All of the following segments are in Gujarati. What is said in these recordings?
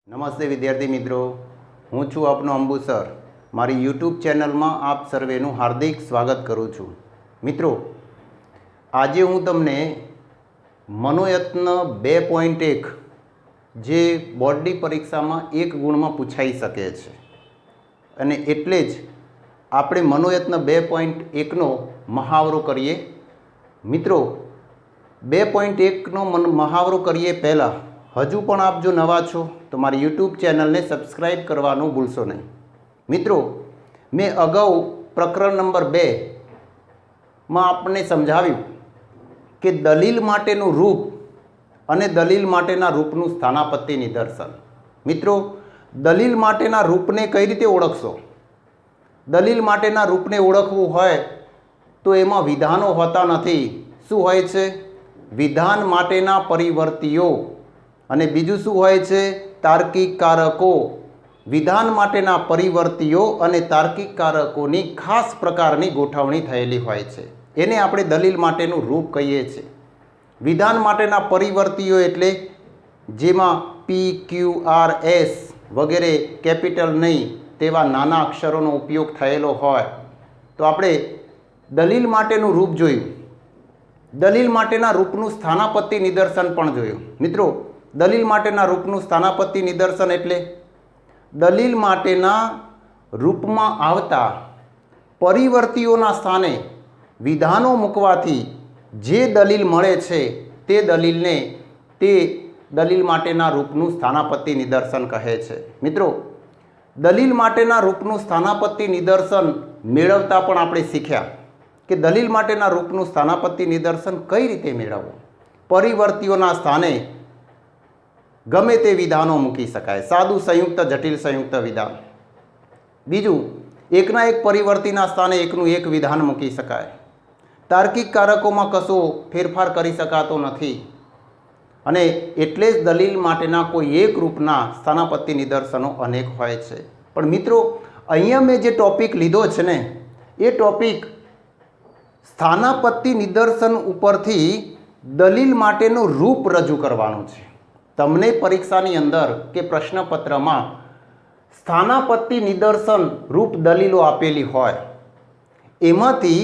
નમસ્તે વિદ્યાર્થી મિત્રો, હું છું આપનો અંબુ સર. મારી યુટ્યુબ ચેનલમાં આપ સર્વેનું હાર્દિક સ્વાગત કરું છું. મિત્રો, આજે હું તમને મનોયત્ન 2.1 જે બોર્ડની પરીક્ષામાં 1 ગુણમાં પૂછાઈ શકે છે અને એટલે જ આપણે મનોયત્ન 2.1નો મહાવરો કરીએ. મિત્રો, 2.1નો મહાવરો કરીએ પહેલાં હજુ પણ આપ જો નવા છો તો મારી યુટ્યુબ ચેનલને સબસ્ક્રાઈબ કરવાનું ભૂલશો નહીં. મિત્રો, મેં અગાઉ પ્રકરણ નંબર 2માં આપણને સમજાવ્યું કે દલીલ માટેનું રૂપ અને દલીલ માટેના રૂપનું સ્થાનાપત્તિ નિદર્શન. મિત્રો, દલીલ માટેના રૂપને કઈ રીતે ઓળખશો? દલીલ માટેના રૂપને ઓળખવું હોય તો એમાં વિધાનો હોતા નથી. શું હોય છે? વિધાન માટેના પરિવર્તીઓ અને બીજું શું હોય છે? તાર્કિક કારકો. વિધાન માટેના પરિવર્તીઓ અને તાર્કિક કારકોની ખાસ પ્રકારની ગોઠવણી થયેલી હોય છે. એને આપણે દલીલ માટેનું રૂપ કહીએ છીએ. વિધાન માટેના પરિવર્તીઓ એટલે જેમાં પી, ક્યુ, આર, એસ વગેરે કેપિટલ નહીં તેવા નાના અક્ષરોનો ઉપયોગ થયેલો હોય તો આપણે દલીલ માટેનું રૂપ જોયું. દલીલ માટેના રૂપનું સ્થાનાપત્તિ નિદર્શન પણ જોયું. મિત્રો, દલીલ માટેના રૂપનું સ્થાનાપત્તિ નિદર્શન એટલે દલીલ માટેના રૂપમાં આવતા પરિવર્તીઓના સ્થાને વિધાનો મૂકવાથી જે દલીલ મળે છે તે દલીલને તે દલીલ માટેના રૂપનું સ્થાનાપત્તિ નિદર્શન કહે છે. મિત્રો, દલીલ માટેના રૂપનું સ્થાનાપત્તિ નિદર્શન મેળવતા પણ આપણે શીખ્યા કે દલીલ માટેના રૂપનું સ્થાનાપત્તિ નિદર્શન કઈ રીતે મેળવવું. પરિવર્તીઓના સ્થાને ગમે તે વિધાનો મૂકી શકાય. સાદું, સંયુક્ત, જટિલ સંયુક્ત વિધાન. બીજું, એકના એક પરિવર્તીના સ્થાને એકનું એક વિધાન મૂકી શકાય. તાર્કિક કારકોમાં કશો ફેરફાર કરી શકાતો નથી અને એટલે જ દલીલ માટેના કોઈ એક રૂપના સ્થાનાપત્તિ નિદર્શનો અનેક હોય છે. પણ મિત્રો, અહીંયા મેં જે ટોપિક લીધો છે ને એ ટોપિક સ્થાનાપત્તિ નિદર્શન ઉપરથી દલીલ માટેનું રૂપ રજૂ કરવાનું છે. તમને પરીક્ષાની અંદર કે પ્રશ્નપત્રમાં સ્થાનાપત્તિ નિદર્શન રૂપ દલીલો આપેલી હોય એમાંથી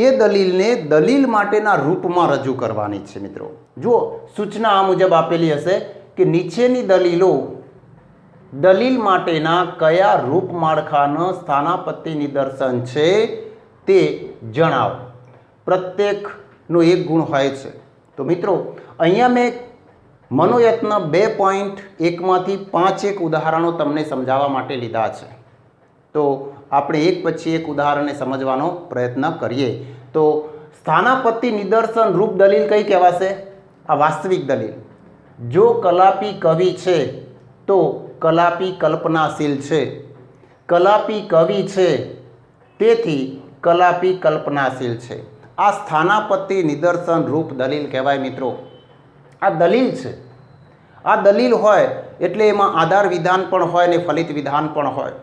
એ દલીલને દલીલ માટેના રૂપમાં રજૂ કરવાની છે. મિત્રો, જુઓ, સૂચના આ મુજબ આપેલી હશે કે નીચેની દલીલો દલીલ માટેના કયા રૂપ માળખાનો સ્થાનાપત્તિ નિદર્શન છે તે જણાવો. પ્રત્યેકનો એક ગુણ હોય છે. તો મિત્રો, અહીંયા મેં મનોયત્ન 2.1માંથી 5 ઉદાહરણો તમને સમજાવવા માટે લીધા છે. તો આપણે એક પછી એક ઉદાહરણને સમજવાનો પ્રયત્ન કરીએ. તો સ્થાનાપત્તિ નિદર્શન રૂપ દલીલ કઈ કહેવાશે? આ વાસ્તવિક દલીલ. જો કલાપી કવિ છે તો કલાપી કલ્પનાશીલ છે. કલાપી કવિ છે તેથી કલાપી કલ્પનાશીલ છે. આ સ્થાનાપત્તિ નિદર્શન રૂપ દલીલ કહેવાય. મિત્રો, આ દલીલ છે. આ દલીલ હોય એટલે એમાં આધાર વિધાન પણ હોય ને ફલિત વિધાન પણ હોય.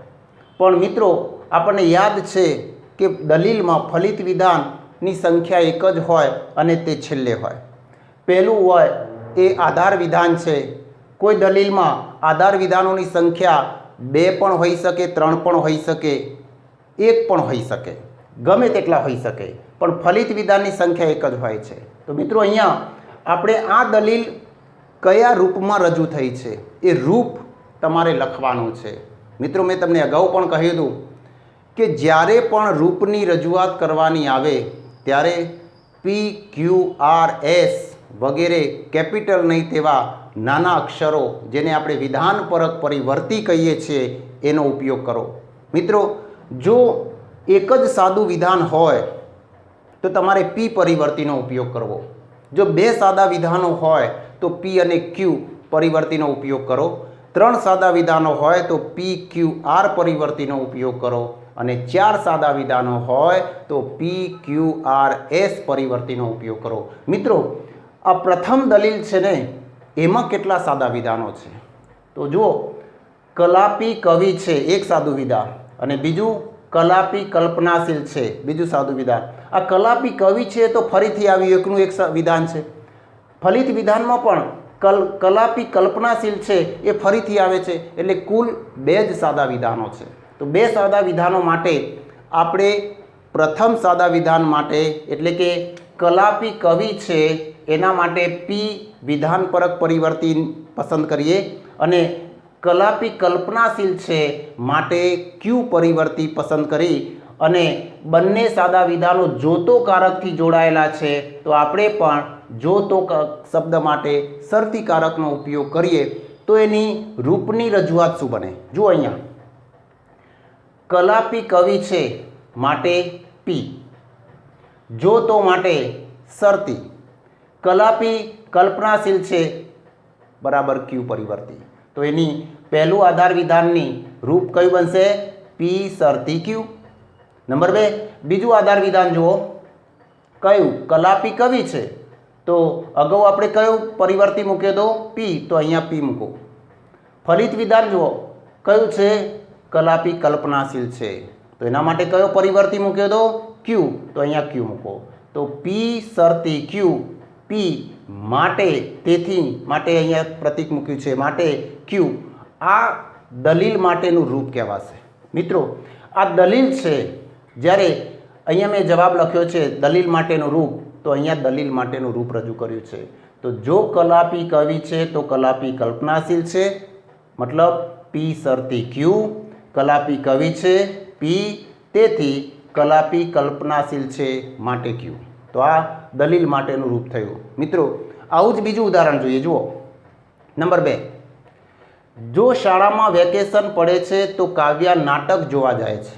પણ મિત્રો, આપણને યાદ છે કે દલીલમાં ફલિત વિધાનની સંખ્યા એક જ હોય અને તે છેલ્લે હોય. પહેલું હોય એ આધાર વિધાન છે. કોઈ દલીલમાં આધાર વિધાનોની સંખ્યા 2 પણ હોઈ શકે, 3 પણ હોઈ શકે, 1 પણ હોઈ શકે, ગમે તેટલા હોઈ શકે, પણ ફલિત વિધાનની સંખ્યા એક જ હોય છે. તો મિત્રો, અહીંયા આપણે આ દલીલ કયા રૂપમાં રજૂ થઈ છે એ રૂપ તમારે લખવાનું છે. મિત્રો, મેં તમને અગાઉ પણ કહ્યું હતું કે જ્યારે પણ રૂપની રજૂઆત કરવાની આવે ત્યારે પી, ક્યુ, આર, એસ વગેરે કેપિટલ નહીં તેવા નાના અક્ષરો જેને આપણે વિધાનપરક પરિવર્તી કહીએ છીએ એનો ઉપયોગ કરો. મિત્રો, જો એક જ સાદું વિધાન હોય તો તમારે પી પરિવર્તીનો ઉપયોગ કરવો. જો 2 સાદા વિધાનો હોય તો પી અને ક્યુ પરિવર્તીનો ઉપયોગ કરો. 3 સાદા વિધાનો હોય તો પી, ક્યુ, આર પરિવર્તીનો ઉપયોગ કરો અને 4 સાદા વિધાનો હોય તો પી, ક્યુ, આર, એસ પરિવર્તીનો ઉપયોગ કરો. મિત્રો, આ પ્રથમ દલીલ છે ને એમાં કેટલા સાદા વિધાનો છે? તો જુઓ, કલાપી કવિ છે એક સાદું વિધાન અને બીજું કલાપી કલ્પનાશીલ છે બીજું સાદું વિધાન. આ કલાપી કવિ છે તો ફરીથી આવ્યું એકનું એક વિધાન છે. ફલિત વિધાનમાં પણ કલાપી કલ્પનાશીલ છે એ ફરીથી આવે છે, એટલે કુલ 2 જ સાદા વિધાનો છે. તો 2 સાદા વિધાનો માટે આપણે પ્રથમ સાદા વિધાન માટે એટલે કે કલાપી કવિ છે એના માટે પી વિધાનપરક પરિવર્તી પસંદ કરીએ અને કલાપી કલ્પનાશીલ છે માટે ક્યુ પરિવર્તી પસંદ કરી અને બંને સાદા વિધાનો જો તો કારકથી જોડાયેલા છે તો આપણે પણ જો તો શબ્દ માટે શરતી કારકનો ઉપયોગ કરીએ તો એની રૂપની રજૂઆત શું બને? જુઓ અહીંયા કલાપી કવિ છે માટે પી, જો તો માટે શરતી, કલાપી કલ્પનાશીલ છે બરાબર ક્યુ પરિવર્તી. તો એની પહેલું આધાર વિધાનની રૂપ કયું બનશે? પી શરતી ક્યુ. નંબર 2 બીજું આધાર વિધાન જુઓ કયું? કલાપી કવિ છે તો અગાઉ આપણે કયું પરિવર્તી મૂક્યો તો? પી, તો અહીંયા પી મૂકો. ફલિત વિધાન જુઓ કયું છે? કલાપી કલ્પનાશીલ છે તો એના માટે કયો પરિવર્તી મૂક્યો તો? ક્યુ, તો અહીંયા ક્યુ મૂકો. તો પી શરતી ક્યુ, પી માટે, તેથી માટે અહીંયા પ્રતીક મૂક્યું છે માટે ક્યુ. આ દલીલ માટેનું રૂપ કહેવાશે. મિત્રો આ દલીલ છે. જ્યારે અહીંયા મેં જવાબ લખ્યો છે દલીલ માટેનું રૂપ, તો અહીંયા દલીલ માટેનું રૂપ રજૂ કર્યું છે. તો જો કલાપી કવિ છે તો કલાપી કલ્પનાશીલ છે, મતલબ પી શરતી ક્યુ, કલાપી કવિ છે પી, તેથી કલાપી કલ્પનાશીલ છે માટે ક્યુ. તો આ દલીલ માટેનું રૂપ થયું. મિત્રો આવું જ બીજું ઉદાહરણ જોઈએ. જુઓ નંબર 2 જો શાળામાં વેકેશન પડે છે તો કાવ્યા નાટક જોવા જાય છે.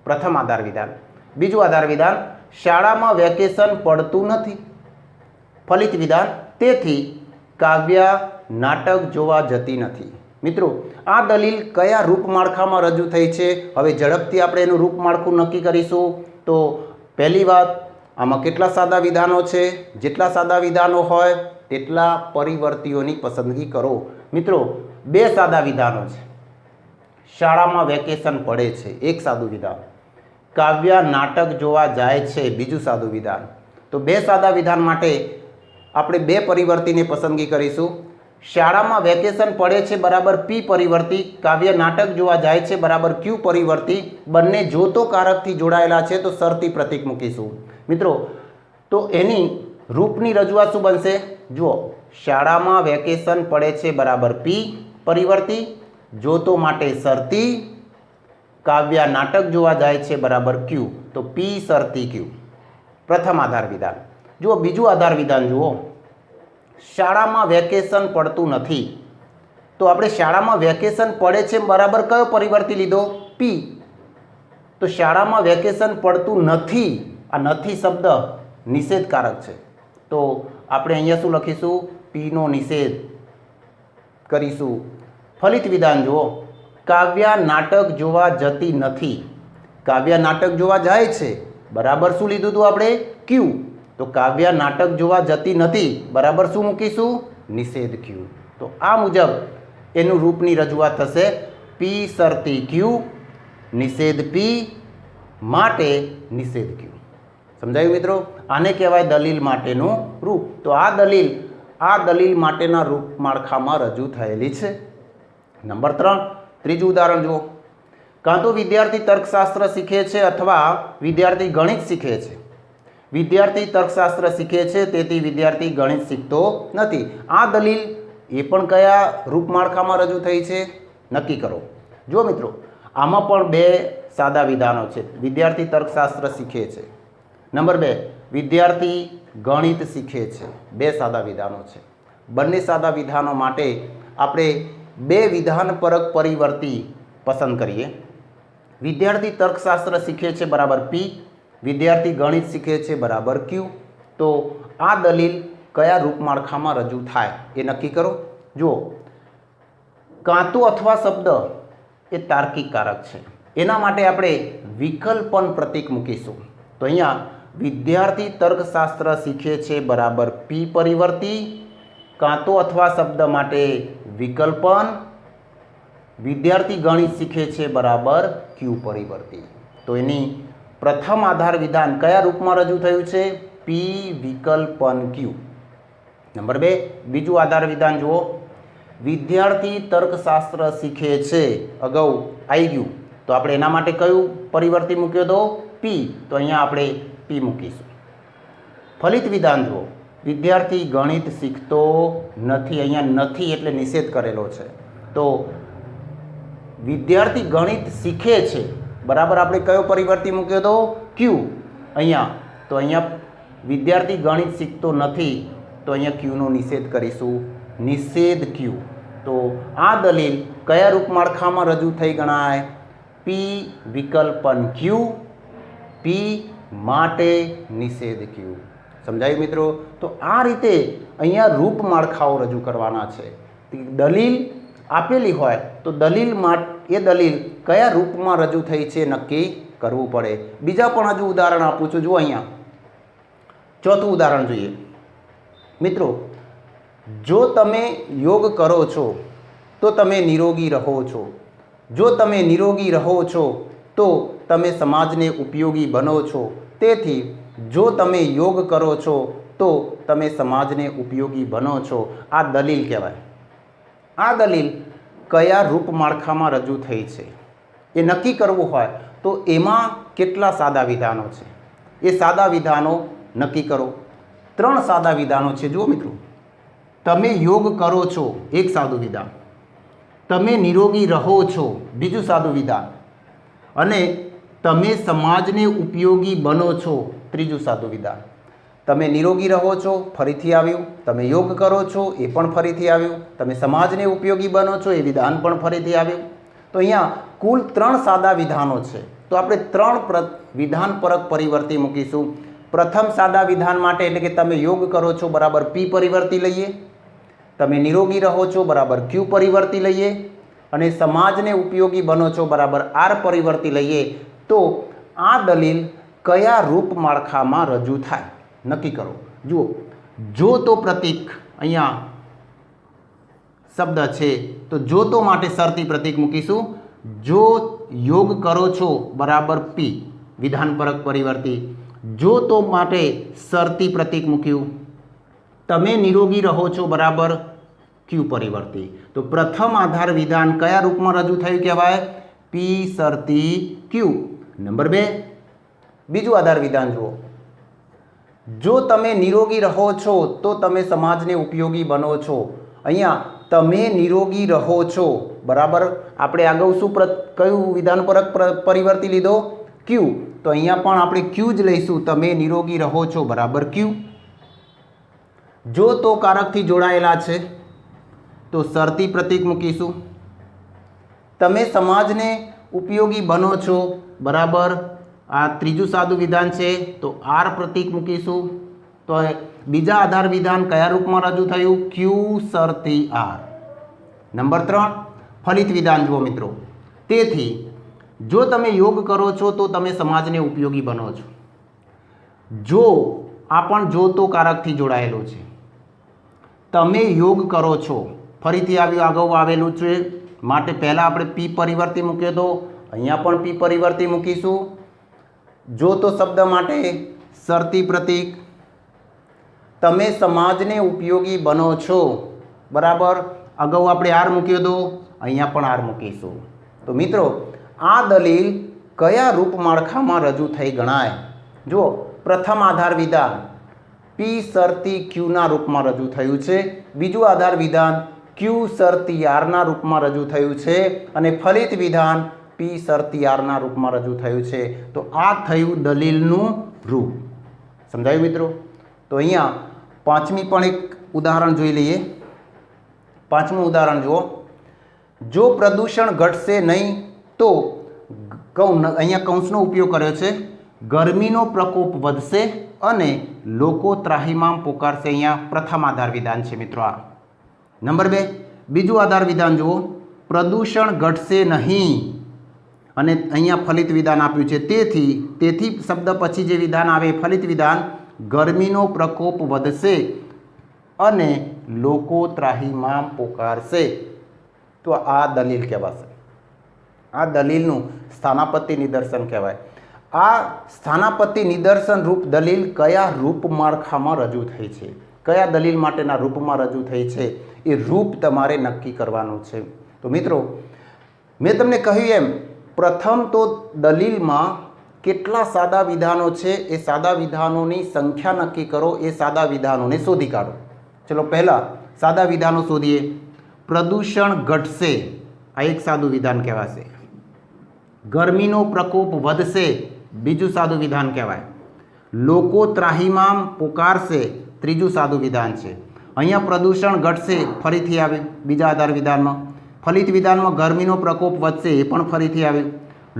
પ્રથમ આધાર વિધાન. બીજું આધાર વિધાન શાળામાં વેકેશન પડતું નથી. ફલિત વિધાન તેથી કાવ્યા નાટક જોવા જતી નથી. મિત્રો આ દલીલ કયા રૂપમાળખામાં રજૂ થઈ છે? હવે ઝડપથી આપણે એનું રૂપમાળખું નક્કી કરીશું. તો પહેલી વાત, આમાં કેટલા સાદા વિધાનો છે? જેટલા સાદા વિધાનો હોય તેટલા પરિવર્તીઓની પસંદગી કરો. મિત્રો 2 સાદા વિધાનો છે. શાળામાં વેકેશન પડે છે એક સાદું વિધાન, કાવ્યા નાટક જોવા જાય છે બીજું સાદું વિધાન. તો 2 સાદા વિધાન માટે આપણે 2 પરિવર્તીને પસંદગી કરીશું. શાળામાં વેકેશન પડે છે બરાબર પી પરિવર્તી, કાવ્ય નાટક જોવા જાય છે બરાબર ક્યુ પરિવર્તી. બંને જો તો કારકથી જોડાયેલા છે તો શરતી પ્રતીક મૂકીશું. મિત્રો તો એની રૂપની રજૂઆત શું બનશે? જુઓ શાળામાં વેકેશન પડે છે બરાબર પી પરિવર્તી, જો તો માટે શરતી, કાવ્યા નાટક જોવા જાય છે બરાબર ક્યુ, તો પી શરતી ક્યુ. પ્રથમ આધાર વિધાન. જુઓ બીજું આધાર વિધાન જુઓ શાળામાં વેકેશન પડતું નથી. તો આપણે શાળામાં વેકેશન પડે છે બરાબર કયો પરિવર્તી લીધો? પી. તો શાળામાં વેકેશન પડતું નથી, આ નથી શબ્દ નિષેધકારક છે તો આપણે અહીંયા શું લખીશું? પીનો નિષેધ કરીશું. ફલિત વિધાન જુઓ કાવ્યા નાટક જોવા જતી નથી. કાવ્યા નાટક જોવા જાય છે બરાબર શું લીધું હતું આપણે? ક્યુ. તો કાવ્યા નાટક જોવા જતી નથી બરાબર શું મૂકીશું? નિષેધ ક્યુ. તો આ મુજબ એનું રૂપની રજૂઆત થશે પી શરતી ક્યુ, નિષેધ પી માટે નિષેધ ક્યુ. સમજાયું મિત્રો? આને કહેવાય દલીલ માટેનું રૂપ. તો આ દલીલ માટેના રૂપ માળખામાં રજૂ થયેલી છે. નંબર 3 ત્રીજું ઉદાહરણ જુઓ. કાં તો વિદ્યાર્થી તર્કશાસ્ત્ર શીખે છે અથવા વિદ્યાર્થી ગણિત શીખે છે. વિદ્યાર્થી તર્કશાસ્ત્ર શીખે છે તેથી વિદ્યાર્થી ગણિત શીખતો નથી. આ દલીલ એ પણ કયા રૂપમાળખામાં રજૂ થઈ છે? નક્કી કરો. જુઓ મિત્રો આમાં પણ 2 સાદા વિધાનો છે. વિદ્યાર્થી તર્કશાસ્ત્ર શીખે છે. નંબર 2 વિદ્યાર્થી ગણિત શીખે છે. 2 સાદા વિધાનો છે. બંને સાદા વિધાનો માટે આપણે 2 વિધાનપરક પરિવર્તી પસંદ કરીએ. વિદ્યાર્થી તર્કશાસ્ત્ર શીખે છે બરાબર પી, વિદ્યાર્થી ગણિત શીખે છે બરાબર ક્યુ. તો આ દલીલ કયા રૂપમાળખામાં રજૂ થાય એ નક્કી કરો. જુઓ કાં તો અથવા શબ્દ એ તાર્કિક કારક છે, એના માટે આપણે વિકલ્પન પ્રતીક મૂકીશું. તો અહીંયા વિદ્યાર્થી તર્કશાસ્ત્ર શીખે છે બરાબર પી પરિવર્તી, કાં તો અથવા શબ્દ માટે વિકલ્પન, વિદ્યાર્થી ગણિત શીખે છે બરાબર ક્યુ પરિવર્તી. તો એની પ્રથમ આધાર વિધાન કયા રૂપમાં રજૂ થયું છે? પી વિકલ્પન ક્યુ. નંબર 2 બીજું આધાર વિધાન જુઓ, વિદ્યાર્થી તર્કશાસ્ત્ર શીખે છે, અગાઉ આવી ગયું તો આપણે એના માટે કયું પરિવર્તી મૂક્યો તો પી, તો અહીંયા આપણે પી મૂકીશું. ફલિત વિધાન જુઓ, વિદ્યાર્થી ગણિત શીખતો નથી, અહીંયા નથી એટલે નિષેધ કરેલો છે, તો વિદ્યાર્થી ગણિત શીખે છે બરાબર આપણે કયો પરિવર્તી મૂક્યો તો ક્યુ અહીંયા, તો અહીંયા વિદ્યાર્થી ગણિત શીખતો નથી તો અહીંયા ક્યુનો નિષેધ કરીશું, નિષેધ ક્યુ. તો આ દલીલ કયા રૂપમાળખામાં રજૂ થઈ ગણાય? પી વિકલ્પન ક્યુ, પી માટે નિષેધ ક્યુ. સમજાયું મિત્રો? તો આ રીતે અહીંયા રૂપમાળખાઓ રજૂ કરવાના છે. દલીલ આપેલી હોય તો દલીલમાં એ દલીલ કયા રૂપમાં રજૂ થઈ છે નક્કી કરવું પડે. બીજા પણ હજુ ઉદાહરણ આપું છું. જુઓ અહીંયા ચોથું ઉદાહરણ જોઈએ મિત્રો. જો તમે યોગ કરો છો તો તમે નિરોગી રહો છો, જો તમે નિરોગી રહો છો તો તમે સમાજને ઉપયોગી બનો છો, તેથી જો તમે યોગ કરો છો તો તમે સમાજને ઉપયોગી બનો છો. આ દલીલ કહેવાય. આ દલીલ કયા રૂપમાળખામાં રજૂ થઈ છે એ નક્કી કરવું હોય તો એમાં કેટલા સાદા વિધાનો છે એ સાદા વિધાનો નક્કી કરો. 3 સાદા વિધાનો છે. જુઓ મિત્રો, તમે યોગ કરો છો એક સાદું વિધાન, તમે નિરોગી રહો છો બીજું સાદું વિધાન, અને તમે સમાજને ઉપયોગી બનો છો ત્રીજું સાદું વિધાન. તમે નિરોગી રહો છો ફરીથી આવ્યું, તમે યોગ કરો છો એ પણ ફરીથી આવ્યું, તમે સમાજને ઉપયોગી બનો છો એ વિધાન પણ ફરીથી આવ્યું. તો અહીંયા કુલ 3 સાદા વિધાનો છે. તો આપણે 3 વિધાનપરક પરિવર્તી મૂકીશું. પ્રથમ સાદા વિધાન માટે એટલે કે તમે યોગ કરો છો બરાબર પી પરિવર્તી લઈએ, તમે નિરોગી રહો છો બરાબર ક્યુ પરિવર્તી લઈએ, અને સમાજને ઉપયોગી બનો છો બરાબર આર પરિવર્તી લઈએ. તો આ દલીલ કયા રૂપમાળખામાં રજૂ થાય નક્કી કરો. જુઓ, જો તો પ્રતીક અહીંયા શબ્દ છે તો જો તો માટે શરતી પ્રતીક મૂકીશું. જો યોગ કરો છો બરાબર પી વિધાનપરક પરિવર્તી, જો તો માટે શરતી પ્રતીક મૂક્યું. તમે નિરોગી રહો છો બરાબર ક્યુ પરિવર્તી. તો પ્રથમ આધાર વિધાન કયા રૂપમાં રજૂ થયું કહેવાય? પી શરતી ક્યુ. નંબર 2 બીજું આધાર વિધાન જુઓ, જો તમે નિરોગી રહો છો તો તમે સમાજને ઉપયોગી બનો છો. અહીંયા તમે નિરોગી રહો છો બરાબર આપણે આગળ શું કયું વિધાનપરક પરિવર્તી લીધો? ક્યુ. તો અહીંયા પણ આપણે ક્યુ જ લઈશું. તમે નિરોગી રહો છો બરાબર ક્યુ. જો તો કારકથી જોડાયેલા છે તો શરતી પ્રતીક મૂકીશું. તમે સમાજને ઉપયોગી બનો છો બરાબર આ ત્રીજું સાદું વિધાન છે તો આર પ્રતીક મૂકીશું. તો બીજા આધાર વિધાન કયા રૂપમાં રજૂ થયું? ક્યુ શરતી આર. નંબર 3 ફલિત વિધાન જુઓ મિત્રો. તેથી જો તમે યોગ કરો છો તો તમે સમાજને ઉપયોગી બનો છો. જો આ પણ જો તો કારકથી જોડાયેલું છે. તમે યોગ કરો છો ફરીથી આવ્યું, આગળ આવેલું છે માટે પહેલાં આપણે પી પરિવર્તી મૂક્યો તો અહીંયા પણ પી પરિવર્તી મૂકીશું. જો તો શબ્દ માટે શરતી પ્રતીક, તમે સમાજને ઉપયોગી બનો છો બરાબર અગાઉ આપણે આર મૂક્યો તો અહીંયા પણ આર મૂકીશું. તો મિત્રો આ દલીલ કયા રૂપમાળખામાં રજૂ થઈ ગણાય? જુઓ, પ્રથમ આધાર વિધાન પી શરતી ક્યુના રૂપમાં રજૂ થયું છે, બીજું આધાર વિધાન ક્યુ શરતી આરના રૂપમાં રજૂ થયું છે, અને ફલિત વિધાન પી શરતી આરના રૂપમાં રજૂ થયું છે. તો આ થયું દલીલનું રૂપ. સમજાયું મિત્રો? તો અહીંયા પાંચમી પણ એક ઉદાહરણ જોઈ લઈએ. પાંચમું ઉદાહરણ જુઓ, જો પ્રદૂષણ ઘટશે નહીં તો અહીંયા કૌંસનો ઉપયોગ કર્યો છે, ગરમીનો પ્રકોપ વધશે અને લોકો ત્રાહિમામ પોકારશે. અહીંયા પ્રથમ આધાર વિધાન છે મિત્રો આ. નંબર 2 બીજું આધાર વિધાન જુઓ, પ્રદૂષણ ઘટશે નહીં અને અહીંયા ફલિત વિધાન આપ્યું છે. તેથી શબ્દ પછી જે વિધાન આવે ફલિત વિધાન, ગરમીનો પ્રકોપ વધશે અને લોકો ત્રાહિમામ પોકારશે. તો આ દલીલ કહેવાશે. આ દલીલનું સ્થાનાપત્તિ નિદર્શન કહેવાય. આ સ્થાનાપત્તિ નિદર્શન રૂપ દલીલ કયા રૂપમાળખામાં રજૂ થઈ છે? કયા દલીલ માટેના રૂપમાં રજૂ થઈ છે એ રૂપ તમારે નક્કી કરવાનું છે. તો મિત્રો, મેં તમને કહ્યું એમ, પ્રથમ તો દલીલમાં કેટલા સાદા વિધાનો છે એ સાદા વિધાનોની સંખ્યા નક્કી કરો, એ સાદા વિધાનોને શોધી કાઢો. ચલો પહેલાં સાદા વિધાનો શોધીએ. પ્રદૂષણ ઘટશે, આ એક સાદું વિધાન કહેવાશે. ગરમીનો પ્રકોપ વધશે, બીજું સાદું વિધાન કહેવાય. લોકો ત્રાહિમામ પુકારશે, ત્રીજું સાદું વિધાન છે. અહીંયા પ્રદૂષણ ઘટશે ફરીથી આવ્યું બીજા આધાર વિધાનમાં. ફલિત વિધાનમાં ગરમીનો પ્રકોપ વધશે એ પણ ફરીથી આવ્યું.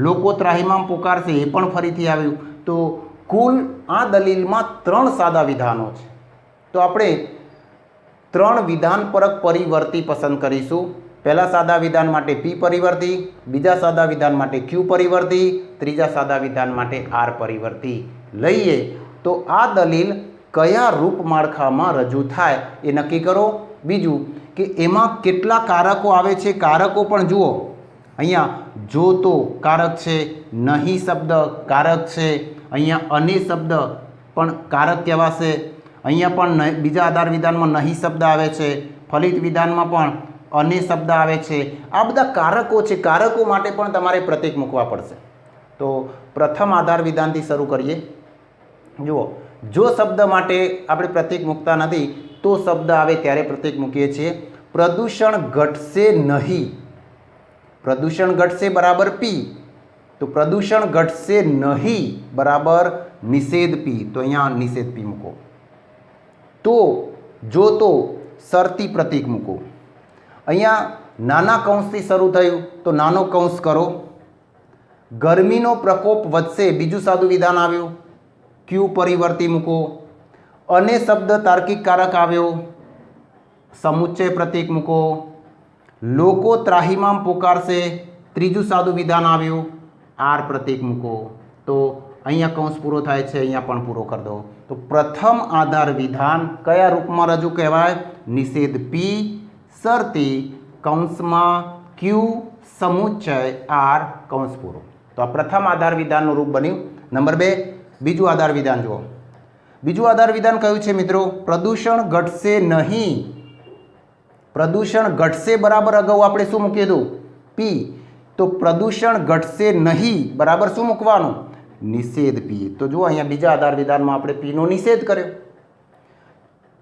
લોકો ત્રાહિમામ પુકારશે એ પણ ફરીથી આવ્યું. તો કુલ આ દલીલમાં 3 સાદા વિધાનો છે. તો આપણે 3 વિધાનપરક પરિવર્તી પસંદ કરીશું. પહેલા સાદા વિધાન માટે P પરિવર્તી, બીજા સાદા વિધાન માટે Q પરિવર્તી, ત્રીજા સાદા વિધાન માટે R પરિવર્તી લઈએ તો આ દલીલ કયા રૂપ માળખામાં રજૂ થાય એ નક્કી કરો. બીજું કે એમાં કેટલા કારકો આવે છે, કારકો પણ જુઓ. અહીંયા જો તો કારક છે, નહીં શબ્દ કારક છે, અહીંયા અને શબ્દ પણ કારક કહેવાશે. અહીંયા પણ બીજા આધાર વિધાનમાં નહીં શબ્દ આવે છે, ફલિત વિધાનમાં પણ અને શબ્દ આવે છે. આ બધા કારકો છે. કારકો માટે પણ તમારે પ્રતીક મૂકવા પડશે. તો પ્રથમ આધાર વિધાનથી શરૂ કરીએ. જુઓ, જો શબ્દ માટે આપણે પ્રતીક મૂકતા નથી તો શબ્દ આવે ત્યારે પ્રતીક મૂકીએ છીએ. પ્રદૂષણ ઘટશે નહીં, પ્રદૂષણ ઘટશે બરાબર P. તો પ્રદૂષણ ઘટશે નહીં બરાબર નિષેધ P. તો અહીંયા નિષેધ P મૂકો. તો જો તો શરતી પ્રતીક મૂકો. અહીંયા નાના કૌંસથી શરૂ થયું તો નાનો કૌંસ કરો. ગરમીનો પ્રકોપ વધશે, બીજું સાદું વિધાન આવ્યું, Q પરિવર્તી મૂકો. અને શબ્દ તાર્કિક કારક આવ્યો, સમુચ્ચય પ્રતીક મૂકો. લોકો ત્રાહિમામ પુકારશે, ત્રીજું સાદું વિધાન આવ્યું, R પ્રતીક મૂકો. તો અહીંયા કૌંસ પૂરો થાય છે, અહીંયા પણ પૂરો કરી દો. તો પ્રથમ આધાર વિધાન કયા રૂપમાં રજૂ કહેવાય? નિષેધ P, શરતી કૌંસમાં Q, સમુચ્ચય R, કૌંસ પૂરો. તો આ પ્રથમ આધાર વિધાનનું રૂપ બન્યું. નંબર 2, બીજું આધાર વિધાન જુઓ. બીજું આધાર વિધાન કયું છે મિત્રો? પ્રદૂષણ ઘટશે નહીં. પ્રદૂષણ ઘટશે બરાબર અગાઉ આપણે શું મૂકી દીધું? P. તો પ્રદૂષણ ઘટશે નહીં બરાબર શું મૂકવાનું? નિષેધ P. તો જુઓ અહીંયા બીજા આધાર વિધાનમાં આપણે P નો નિષેધ કર્યો.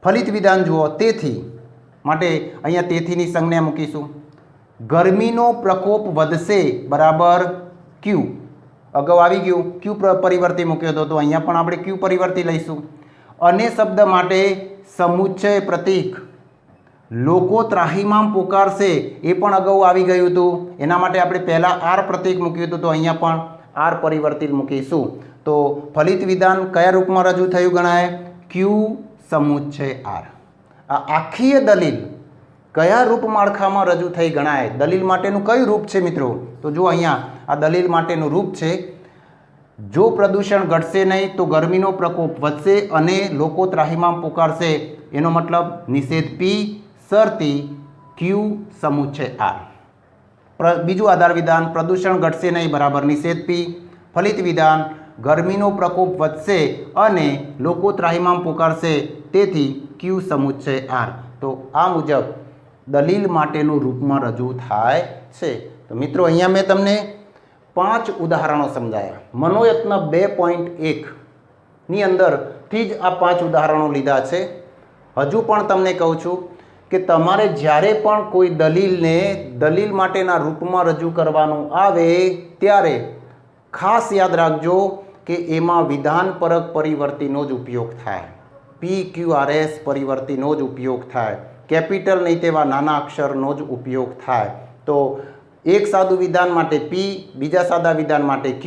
ફલિત વિધાન જુઓ, તેથી માટે અહીંયા તેથીની સંજ્ઞા મૂકીશું. ગરમીનો પ્રકોપ વધશે બરાબર Q. અગાઉ આવી ગયું, Q પરિવર્તી મૂક્યો હતો તો અહીંયા પણ આપણે Q પરિવર્તી લઈશું. અને શબ્દ માટે સમુચ્ચય પ્રતીક. લોકો ત્રાહિમામ પુકારશે એ પણ અગાઉ આવી ગયું હતું, એના માટે આપણે પહેલાં R પ્રતીક મૂક્યું હતું તો અહીંયા પણ R પરિવર્તિત મૂકીશું. તો ફલિત વિધાન કયા રૂપમાં રજૂ થયું ગણાય? Q સમુચ્ચય R. આ આખી દલીલ કયા રૂપ માળખામાં રજૂ થઈ ગણાય? દલીલ માટેનું કયું રૂપ છે મિત્રો? તો જો અહીંયા આ દલીલ માટેનું રૂપ છે. જો પ્રદૂષણ ઘટશે નહીં તો ગરમીનો પ્રકોપ વધશે અને લોકો ત્રાહિમામ પુકારશે, એનો મતલબ નિષેધ P, શરતી Q, સમુચ્ચય R. બીજું આધાર વિધાન પ્રદૂષણ ઘટશે નહીં બરાબર નિષેધ P. ફલિત વિધાન ગરમીનો પ્રકોપ વધશે અને લોકો ત્રાહિમામ પુકારશે, તેથી Q સમુચ્ચય R. તો આ મુજબ દલીલ માટેનું રૂપમાં રજૂ થાય છે. તો મિત્રો અહીંયા મેં તમને 5 ઉદાહરણો સમજાયા. મનોયત્ન 2.1 ની અંદરથી જ આ 5 ઉદાહરણો લીધા છે. હજુ પણ તમને કહું છું કે તમારે જ્યારે પણ કોઈ દલીલને દલીલ માટેના રૂપમાં રજૂ કરવાનું આવે ત્યારે ખાસ યાદ રાખજો કે એમાં વિધાનપરક પરિવર્તીનો જ ઉપયોગ થાય. PQRS પરિવર્તીનો જ ઉપયોગ થાય. કેપિટલ નહીં તેવા નાના અક્ષરનો જ ઉપયોગ થાય. તો એક સાદું વિધાન માટે P, બીજા સાદા વિધાન માટે Q.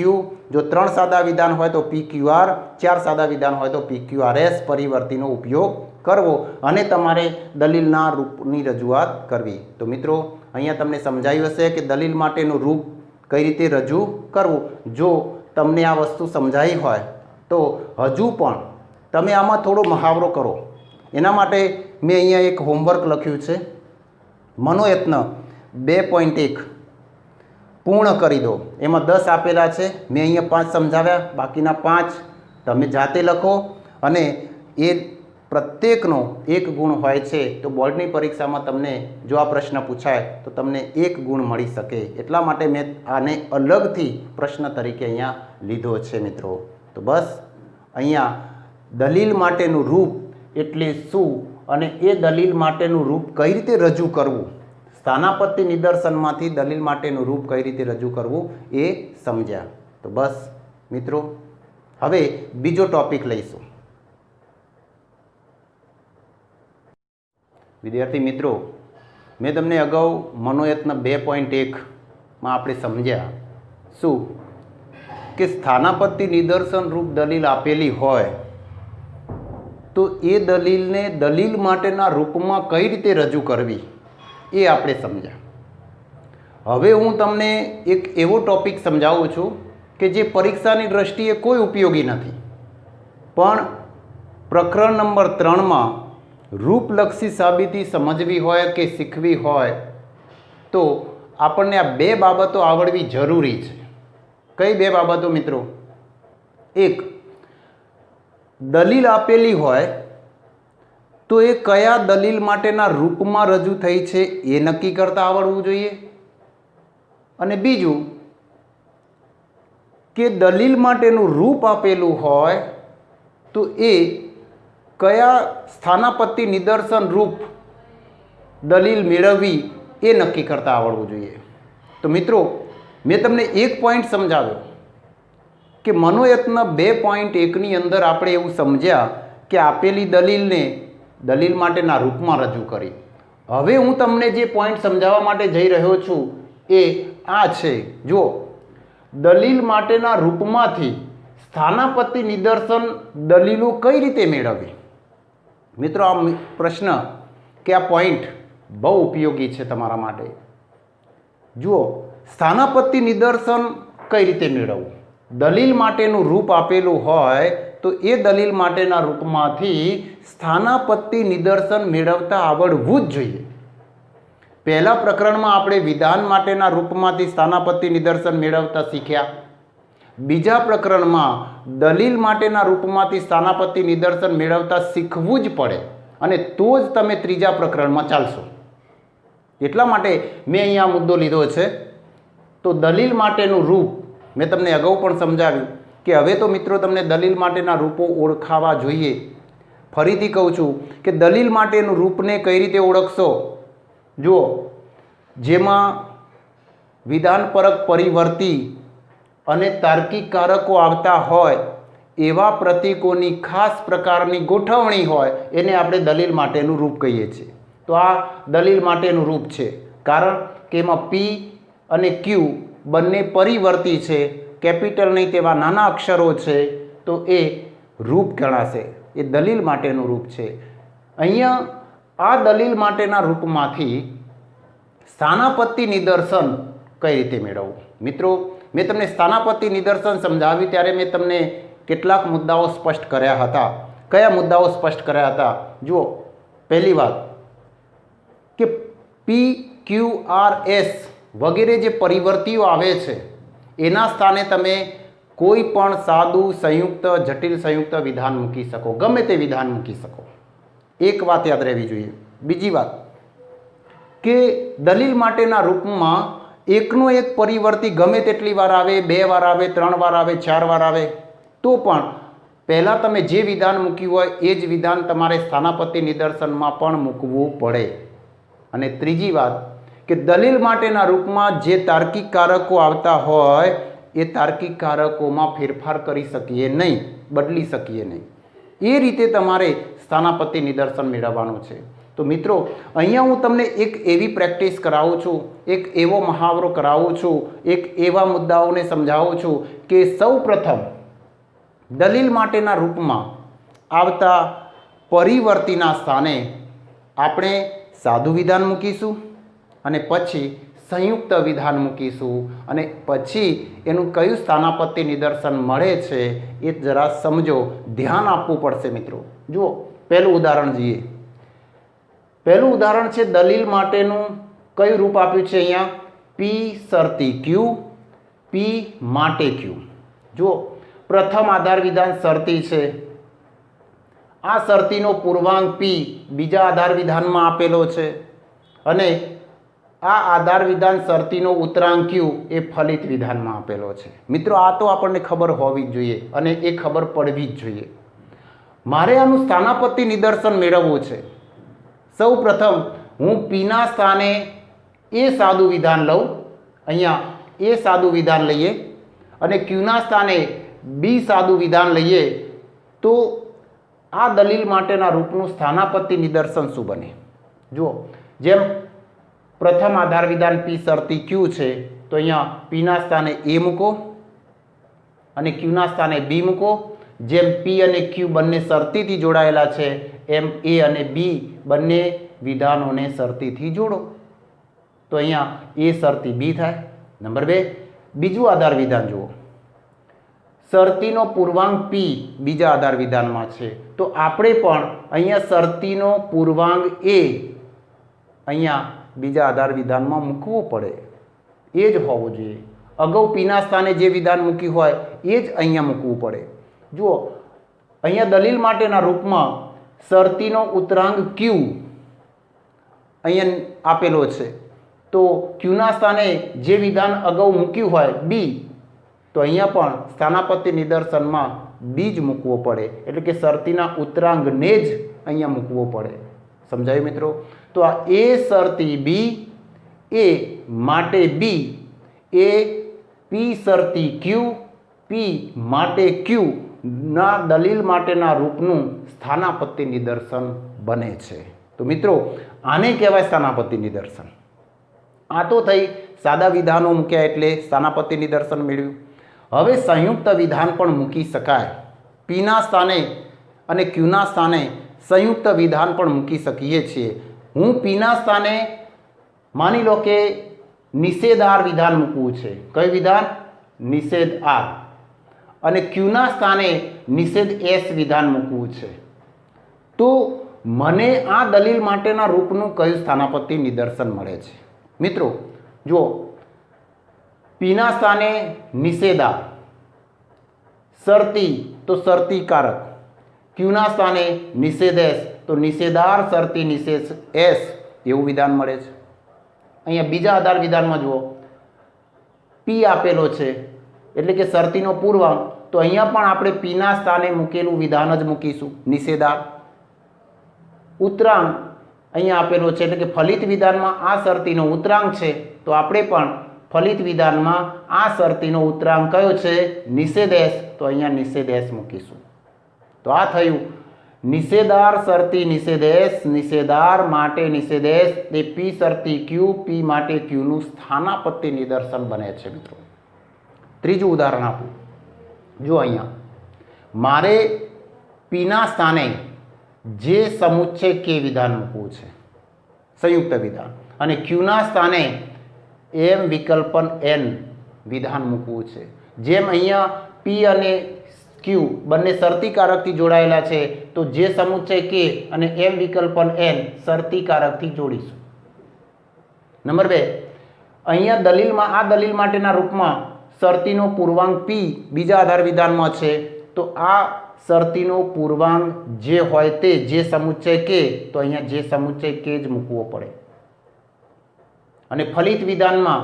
જો 3 સાદા વિધાન હોય તો PQR, 4 સાદા વિધાન હોય તો PQRS પરિવર્તીનો ઉપયોગ કરવો અને તમારે દલીલના રૂપની રજૂઆત કરવી. તો મિત્રો અહીંયા તમને સમજાયું હશે કે દલીલ માટેનું રૂપ કઈ રીતે રજૂ કરવું. જો તમને આ વસ્તુ સમજાઈ હોય તો હજુ પણ તમે આમાં થોડો મહાવરો કરો. એના માટે મેં અહીંયા એક હોમવર્ક લખ્યું છે. મનોયત્ન 2.1 પૂર્ણ કરી દો. એમાં 10 આપેલા છે, મેં અહીંયા 5 સમજાવ્યા, બાકીના 5 તમે જાતે લખો અને એ પ્રત્યેકનો 1 ગુણ હોય છે, તો બોર્ડની પરીક્ષામાં તમને જો આ પ્રશ્ન પૂછાય તો તમને 1 ગુણ મળી શકે. એટલા માટે મેં આને અલગથી પ્રશ્ન તરીકે અહીંયા લીધો છે મિત્રો. તો બસ અહીંયા દલીલ માટેનું રૂપ એટલે શું અને એ દલીલ માટેનું રૂપ કઈ રીતે રજૂ કરવું, સ્થાનાપત્તિ નિદર્શનમાંથી દલીલ માટેનું રૂપ કઈ રીતે રજૂ કરવું એ સમજ્યા. તો બસ મિત્રો હવે બીજો ટોપિક લઈશું. વિદ્યાર્થી મિત્રો, મેં તમને અગાઉ મનોયત્ન 2.1માં આપણે સમજ્યા શું કે સ્થાનાપત્તિ નિદર્શન રૂપ દલીલ આપેલી હોય તો એ દલીલને દલીલ માટેના રૂપમાં કઈ રીતે રજૂ કરવી એ આપણે સમજ્યા. હવે હું તમને એક એવો ટોપિક સમજાવું છું કે જે પરીક્ષાની દ્રષ્ટિએ કોઈ ઉપયોગી નથી, પણ પ્રકરણ નંબર 3માં રૂપલક્ષી સાબિતી સમજવી હોય કે શીખવી હોય તો આપણને આ 2 બાબતો આવડવી જરૂરી છે. કઈ 2 બાબતો મિત્રો? એક, દલીલ આપેલી હોય તો એ કયા દલીલ માટેના રૂપમાં રજૂ થઈ છે એ નક્કી કરતા આવડવું જોઈએ. અને બીજું કે દલીલ માટેનું રૂપ આપેલું હોય તો એ કયા સ્થાનાપત્તિ નિદર્શન રૂપ દલીલ મેળવવી એ નક્કી કરતા આવડવું જોઈએ. તો મિત્રો મેં તમને એક પોઈન્ટ સમજાવ્યો કે મનોયત્ન 2.1ની અંદર આપણે એવું સમજ્યા કે આપેલી દલીલને દલીલ માટેના રૂપમાં રજૂ કરી. હવે હું તમને જે પોઈન્ટ સમજાવવા માટે જઈ રહ્યો છું એ આ છે. જુઓ, દલીલ માટેના રૂપમાંથી સ્થાનાપત્તિ નિદર્શન દલીલો કઈ રીતે મેળવવી. મિત્રો આ પ્રશ્ન કે આ પોઈન્ટ બહુ ઉપયોગી છે તમારા માટે. જુઓ, સ્થાનાપત્તિ નિદર્શન કઈ રીતે મેળવવું? દલીલ માટેનું રૂપ આપેલું હોય તો એ દલીલ માટેના રૂપમાંથી સ્થાનાપત્તિ નિદર્શન મેળવતા આવડવું જ જોઈએ. પહેલા પ્રકરણમાં આપણે વિધાન માટેના રૂપમાંથી સ્થાનાપત્તિ નિદર્શન મેળવતા શીખ્યા. બીજા પ્રકરણમાં દલીલ માટેના રૂપમાંથી સ્થાનાપત્તિ નિદર્શન મેળવતા શીખવું જ પડે અને તો જ તમે ત્રીજા પ્રકરણમાં ચાલશો. એટલા માટે મેં અહીંયા મુદ્દો લીધો છે. તો દલીલ માટેનું રૂપ મેં તમને અગાઉ પણ સમજાવ્યું કે હવે તો મિત્રો તમને દલીલ માટેના રૂપો ઓળખાવા જોઈએ. ફરીથી કહું છું કે દલીલ માટેનું રૂપને કઈ રીતે ઓળખશો? જુઓ, જેમાં વિધાનપરક પરિવર્તી અને તાર્કિક કારકો આવતા હોય એવા પ્રતીકોની ખાસ પ્રકારની ગોઠવણી હોય એને આપણે દલીલ માટેનું રૂપ કહીએ છીએ. તો આ દલીલ માટેનું રૂપ છે, કારણ કે એમાં P અને Q બંને પરિવર્તી છે, કેપિટલ નહીં તેવા નાના અક્ષરો છે, તો એ રૂપ ગણાશે. એ દલીલ માટેનું રૂપ છે. અહીંયા આ દલીલ માટેના રૂપમાંથી સ્થાનાપત્તિ નિદર્શન કઈ રીતે મેળવવું? મિત્રો મેં તમને સ્થાનાપત્તિ નિદર્શન સમજાવ્યું ત્યારે મેં તમને કેટલાક મુદ્દાઓ સ્પષ્ટ કર્યા હતા. કયા મુદ્દાઓ સ્પષ્ટ કર્યા હતા? જુઓ, પહેલી વાત કે P, Q, R, S વગેરે જે પરિવર્તીઓ આવે છે એના સ્થાને તમે કોઈ પણ સાદું સંયુક્ત જટિલ સંયુક્ત વિધાન મૂકી શકો, ગમે તે વિધાન મૂકી શકો. એક વાત યાદ રહેવી જોઈએ. બીજી વાત કે દલીલ માટેના રૂપમાં એકનો એક પરિવર્તી ગમે તેટલી વાર આવે, 2 વાર આવે, 3 વાર આવે, 4 વાર આવે, તો પણ પહેલાં તમે જે વિધાન મૂક્યું હોય એ જ વિધાન તમારે સ્થાનાપત્તિ નિદર્શનમાં પણ મૂકવું પડે. અને ત્રીજી વાત કે દલીલ માટેના રૂપમાં જે તાર્કિક કારકો આવતા હોય એ તાર્કિક કારકોમાં ફેરફાર કરી શકીએ નહીં, બદલી શકીએ નહીં. એ રીતે તમારે સ્થાનાપત્તિ નિદર્શન મેળવવાનું છે. તો મિત્રો અહીંયા હું તમને એક એવી પ્રેક્ટિસ કરાવું છું, એક એવો મહાવરો કરાવું છું, એક એવા મુદ્દાઓને સમજાવું છું કે સૌ પ્રથમ દલીલ માટેના રૂપમાં આવતા પરિવર્તીના સ્થાને આપણે સાદું વિધાન મૂકીશું અને પછી સંયુક્ત વિધાન મૂકીશું અને પછી એનું કયું સ્થાનાપત્તિ નિદર્શન મળે છે એ જરા સમજો, ધ્યાન આપવું પડશે મિત્રો. જુઓ, પહેલું ઉદાહરણ જોઈએ. પહેલું ઉદાહરણ છે દલીલ માટેનું કયું રૂપ આપ્યું છે અહીંયા? P શરતી Q, P માટે Q. જુઓ, પ્રથમ આધાર વિધાન શરતી છે આ શરતીનો પૂર્વાંક પી બીજા આધાર વિધાનમાં આપેલો છે અને આ આધાર વિધાન શરતીનો ઉતરાંક ક્યુ એ ફલિત વિધાનમાં આપેલો છે. મિત્રો, આ તો આપણને ખબર હોવી જ જોઈએ અને એ ખબર પડવી જ જોઈએ. મારે આનું સ્થાનાપત્તિ નિદર્શન મેળવવું છે. સૌ પ્રથમ હું પીના સ્થાને એ સાદું વિધાન લઉં, અહીંયા એ સાદું વિધાન લઈએ અને ક્યુના સ્થાને બી સાદું વિધાન લઈએ તો આ દલીલ માટેના રૂપનું સ્થાનાપત્તિ નિદર્શન શું બને? જુઓ, જેમ પ્રથમ આધાર વિધાન પી શરતી ક્યુ છે તો અહીંયા પીના સ્થાને એ મૂકો અને ક્યુના સ્થાને બી મૂકો. જેમ પી અને ક્યુ બંને શરતીથી જોડાયેલા છે એમ એ અને બી બંને વિધાનોને શરતીથી જોડો તો અહીંયા એ શરતી બી થાય. નંબર 2, બીજું આધાર વિધાન જુઓ. શરતીનો પૂર્વાંક પી બીજા આધાર વિધાનમાં છે તો આપણે પણ અહીંયા શરતીનો પૂર્વાંક એ અહીંયા બીજા આધાર વિધાનમાં મૂકવો પડે. એ જ હોવું જોઈએ. અગાઉ પીના સ્થાને જે વિધાન મૂક્યું હોય એ જ અહીંયા મૂકવું પડે. જુઓ, અહીંયા દલીલ માટેના રૂપમાં શરતીનો ઉતરાંક ક્યુ અહીંયા આપેલો છે તો ક્યુના સ્થાને જે વિધાન અગાઉ મૂક્યું હોય બી તો અહીંયા પણ સ્થાનાપત્તિ નિદર્શનમાં બી જ મૂકવો પડે. એટલે કે શરતીના ઉતરાંકને જ અહીંયા મૂકવો પડે. સમજાયું મિત્રો? તો આ એ શરતી બી એ માટે બી એ પી શરતી ક્યુ પી માટે ક્યુ ના દલીલ માટેના રૂપનું સ્થાનાપત્તિ નિદર્શન બને છે. તો મિત્રો, આને કહેવાય સ્થાનાપત્તિ નિદર્શન. આ તો થઈ સાદા વિધાનો મૂક્યા એટલે સ્થાનાપત્તિ નિદર્શન મેળવ્યું. હવે સંયુક્ત વિધાન પણ મૂકી શકાય. પીના સ્થાને અને ક્યુના સ્થાને સંયુક્ત વિધાન પણ મૂકી શકીએ છીએ. હું પીના સ્થાને માની લો કે નિષેધ આર વિધાન મૂકવું છે. કયું વિધાન? નિષેધ આર. અને ક્યુના સ્થાને નિષેધ એસ વિધાન મૂકવું છે. તો મને આ દલીલ માટેના રૂપનું કયું સ્થાનાપત્તિ નિદર્શન મળે છે? મિત્રો જુઓ, પીના સ્થાને નિષેધાર, શરતી તો શરતીકારક, ક્યુના સ્થાને નિષેધ એસ તો નિષેધાર શરતી નિષેધ એસ એવું વિધાન મળે છે. અહીંયા બીજા આધાર વિધાનમાં જુઓ, પી આપેલો છે એટલે કે શરતીનો પૂર્વાંક તો અહીંયા પણ આપણે પીના સ્થાને મૂકેલું વિધાન જ મૂકીશું, નિષેધાર. ઉતરાંક અહીંયા આપેલો છે એટલે કે ફલિત વિધાનમાં આ શરતીનો ઉતરાંક છે તો આપણે પણ ફલિત વિધાનમાં આ શરતીનો ઉતરાંક કયો છે? નિષેધ એસ. તો અહીંયા નિષેધ એસ મૂકીશું. તો આ થયું નિષેધાર શરતી નિષેધ એસ, નિષેધાર માટે નિષેધ એસ તે પી શરતી ક્યુ પી માટે ક્યુનું સ્થાનાપત્તિ નિદર્શન બને છે. મિત્રો, ત્રીજું ઉદાહરણ આપું. જો અહીંયા મારે પીના સ્થાને જે સમુચ્ચય કે વિધાન મૂકવું છે, સંયુક્ત વિધાન, અને ક્યુના સ્થાને એમ વિકલ્પન એન વિધાન મૂકવું છે. જેમ અહીંયા પી અને ક્યુ બંને શરતીકારકથી જોડાયેલા છે તો જે સમુચ્ચય કે અને એમ વિકલ્પન એન શરતીકારકથી જોડીશું. નંબર 2, અહીંયા દલીલમાં આ દલીલ માટેના રૂપમાં શરતીનો પૂર્વાંક પી બીજા આધાર વિધાનમાં છે તો આ શરતીનો પૂર્વાંક જે હોય તે જે સમુચ્ચય કે તો અહીંયા જે સમુચ્ચય કે જ મૂકવો પડે. અને ફલિત વિધાનમાં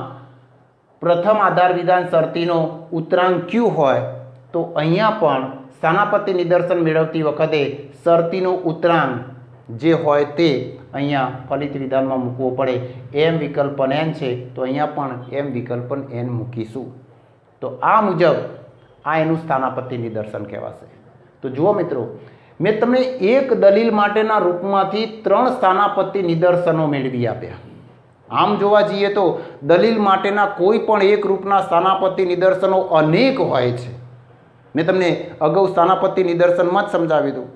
પ્રથમ આધાર વિધાન શરતીનો ઉતરાંક ક્યુ હોય તો અહીંયા પણ સ્થાનાપત્તિ નિદર્શન મેળવતી વખતે શરતીનો ઉતરાંક જે હોય તે અહીંયા ફલિત વિધાનમાં મૂકવો પડે. એમ વિકલ્પન એન છે તો અહીંયા પણ એમ વિકલ્પન એન મૂકીશું. તો આ મુજબ આ એનું સ્થાનાપત્તિ નિદર્શન કહેવાશે. તો જુઓ મિત્રો, મેં તમને એક દલીલ માટેના રૂપમાંથી 3 સ્થાનાપત્તિ નિદર્શનો મેળવી આપ્યા. આમ જોવા જઈએ તો દલીલ માટેના કોઈ પણ એક રૂપના સ્થાનાપત્તિ નિદર્શનો અનેક હોય છે. મેં તમને અગાઉ સ્થાનાપત્તિ નિદર્શનમાં જ સમજાવી દઉં.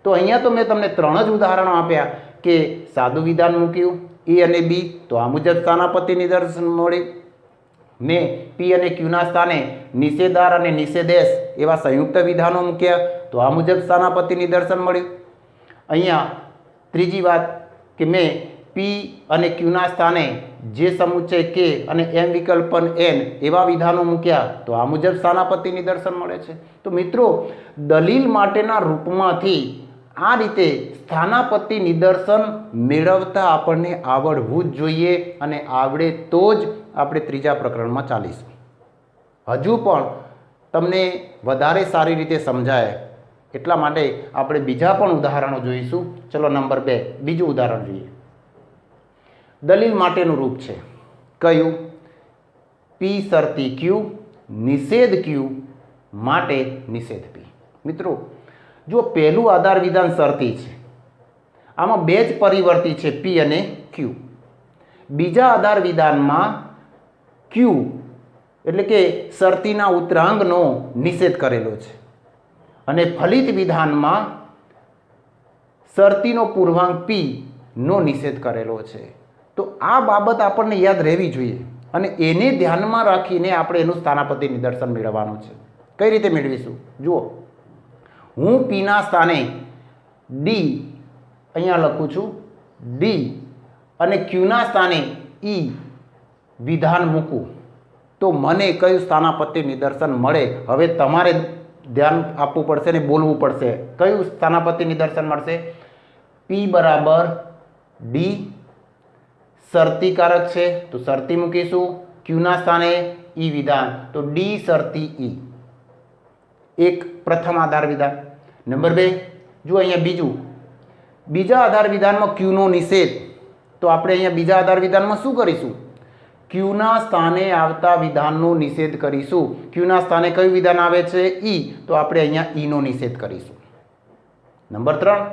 તો અહીંયા તો મેં તમને 3 જ ઉદાહરણો આપ્યા કે સાદું વિધાન મૂક્યું એ અને બી તો આ મુજબ સ્થાનાપત્તિ નિદર્શન મળે. મેં પી અને ક્યુના સ્થાને નિષેધાર અને નિષેધ એસ એવા સંયુક્ત વિધાનો મૂક્યા તો આ મુજબ સ્થાનાપત્તિ નિદર્શન મળ્યું. અહીંયા ત્રીજી વાત કે મેં પી અને ક્યુના સ્થાને જે સમુચ્ચય કે અને એમ વિકલ્પન એન એવા વિધાનો મૂક્યા તો આ મુજબ સ્થાનાપત્તિ નિદર્શન મળે છે. તો મિત્રો, દલીલ માટેના રૂપમાંથી આ રીતે સ્થાનાપત્તિ નિદર્શન મેળવતા આપણને આવડવું જ જોઈએ અને આવડે તો જ આપણે ત્રીજા પ્રકરણમાં ચાલીશું. હજુ પણ તમને વધારે સારી રીતે સમજાય એટલા માટે આપણે બીજા પણ ઉદાહરણો જોઈશું. ચલો નંબર 2 બીજું ઉદાહરણ જોઈએ. દલીલ માટેનું રૂપ છે કયું? પી શરતી ક્યુ નિષેધ ક્યુ માટે નિષેધ પી. મિત્રો જો પહેલું આધાર વિધાન શરતી છે, આમાં બે જ પરિવર્તી છે પી અને ક્યુ. બીજા આધાર વિધાનમાં ક્યુ એટલે કે શરતીના ઉતરાંગનો નિષેધ કરેલો છે અને ફલિત વિધાનમાં શરતીનો પૂર્વાંક પી નો નિષેધ કરેલો છે. તો આ બાબત આપણને યાદ રહેવી જોઈએ અને એને ધ્યાનમાં રાખીને આપણે એનું સ્થાનાપત્તિ નિદર્શન મેળવવાનું છે. કઈ રીતે મેળવીશું? જુઓ, હું પીના સ્થાને ડી અહીંયા લખું છું ડી અને ક્યુના સ્થાને ઈ વિધાન મૂકું તો મને કયું સ્થાનાપત્તિ નિદર્શન મળે? હવે તમારે ધ્યાન આપવું પડશે ને બોલવું પડશે. કયું સ્થાનાપત્તિ નિદર્શન મળશે? પી બરાબર ડી શરતી કારક છે તો શરતી મૂકીશું. ક્યુના સ્થાને ઈ વિધાન તો ડી શરતી ઈ. એક પ્રથમ આધાર વિધાન. નંબર 2 જો અહીંયા બીજા આધાર વિધાનમાં ક્યુનો નિષેધ તો આપણે અહીંયા બીજા આધાર વિધાનમાં શું કરીશું? ક્યુના સ્થાને આવતા વિધાનનો નિષેધ કરીશું. ક્યુના સ્થાને કયું વિધાન આવે છે? ઈ, તો આપણે અહીંયા ઈનો નિષેધ કરીશું. નંબર 3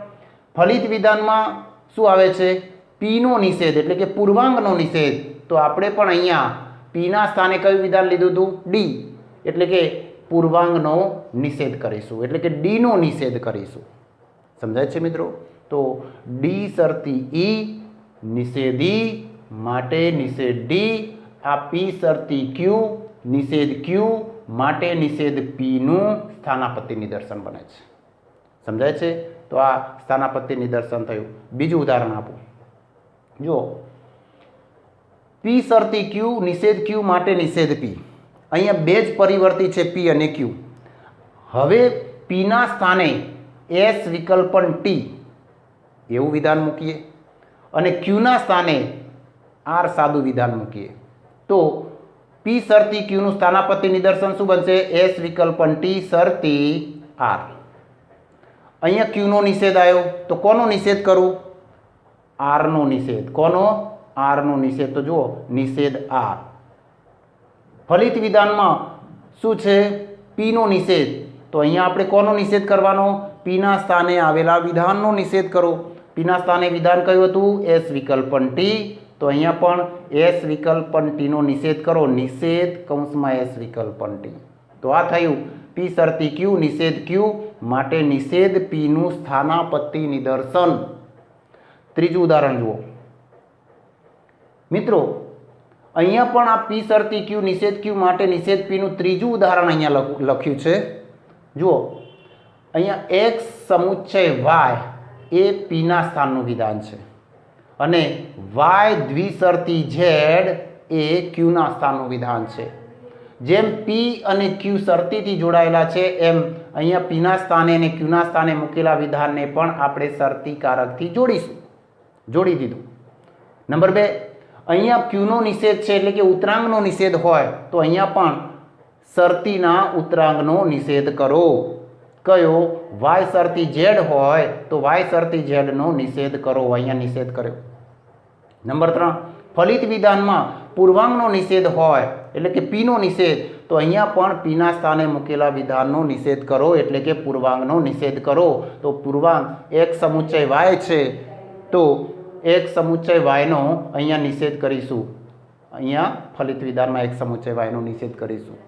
ફલિત વિધાનમાં શું આવે છે? પીનો નિષેધ એટલે કે પૂર્વાંગનો નિષેધ. તો આપણે પણ અહીંયા પીના સ્થાને કયું વિધાન લીધું હતું? ડી એટલે કે પૂર્વાંગનો નિષેધ કરીશું એટલે કે ડીનો નિષેધ કરીશું. સમજાય છે મિત્રો? તો ડી શરતી ઈ નિષેધી માટે નિષેધ ડી, આ પી શરતી ક્યુ નિષેધ ક્યુ માટે નિષેધ પીનું સ્થાનાપત્તિ નિદર્શન બને છે. સમજાય છે? તો આ સ્થાનાપત્તિ નિદર્શન થયું. બીજું ઉદાહરણ આપું. જો પી શરતી ક્યુ નિષેધ ક્યુ માટે નિષેધ પી. અહીંયા બે જ પરિવર્તી છે પી અને ક્યુ. હવે પીના સ્થાને એસ વિકલ્પન ટી એવું વિધાન મૂકીએ અને ક્યુના સ્થાને આર સાદું વિધાન મૂકીએ તો પી શરતી ક્યુનું સ્થાનાપત્તિ નિદર્શન શું બનશે? એસ વિકલ્પન ટી શરતી આર. અહીંયા ક્યુનો નિષેધ આવ્યો તો કોનો નિષેધ કરું? આરનો નિષેધ. કોનો? આરનો નિષેધ. તો જુઓ નિષેધ આર. ફલિત વિધાનમાં શું છે? પીનો નિષેધ. તો અહીંયા આપણે કોનો નિષેધ કરવાનો? પીના સ્થાને આવેલા વિધાનનો નિષેધ કરો. પીના સ્થાને વિધાન કયું હતું? એસ વિકલ્પન ટી. તો અહીંયા પણ એસ વિકલ્પન ટીનો નિષેધ કરો. નિષેધ કૌંસમાં એસ વિકલ્પન ટી. તો આ થયું પી શરતી ક્યુ નિષેધ ક્યુ માટે નિષેધ પીનું સ્થાનાપત્તિ નિદર્શન. ત્રીજું ઉદાહરણ જુઓ મિત્રો. અહીંયા પણ આ પી શરતી ક્યુ નિષેધ ક્યુ માટે નિષેધ પીનું ત્રીજું ઉદાહરણ અહીંયા લખ્યું છે. જુઓ અહીંયા એક્સ સમુચ્ચય વાય એ પીના સ્થાનનું વિધાન છે અને વાય દ્વિશરતી ઝેડ એ ક્યુના સ્થાનનું વિધાન છે. જેમ પી અને ક્યુ શરતીથી જોડાયેલા છે એમ અહીંયા પીના સ્થાને અને ક્યુના સ્થાને મૂકેલા વિધાનને પણ આપણે શરતી કારકથી જોડી દીધું. નંબર 2 અહીંયા ક્યુનો નિષેધ છે એટલે કે ઉતરાંગનો નિષેધ હોય તો અહીંયા પણ શરતીના ઉતરાંગનો નિષેધ કરો. કયો? વાય શરતી ઝેડ હોય તો વાય શરતી ઝેડનો નિષેધ કરો. અહીંયા નિષેધ કર્યો. નંબર 3 ફલિત વિધાનમાં પૂર્વાંગનો નિષેધ હોય એટલે કે પીનો નિષેધ તો અહીંયા પણ પીના સ્થાને મૂકેલા વિધાનનો નિષેધ કરો એટલે કે પૂર્વાંગનો નિષેધ કરો. તો પૂર્વાંગ એક સમુચ્ચય વાય છે તો એક સમુચ્ચય વાયનો અહીંયા નિષેધ કરીશું. અહીંયા ફલિત વિધાનમાં એક સમુચ્ચય વાયનો નિષેધ કરીશું.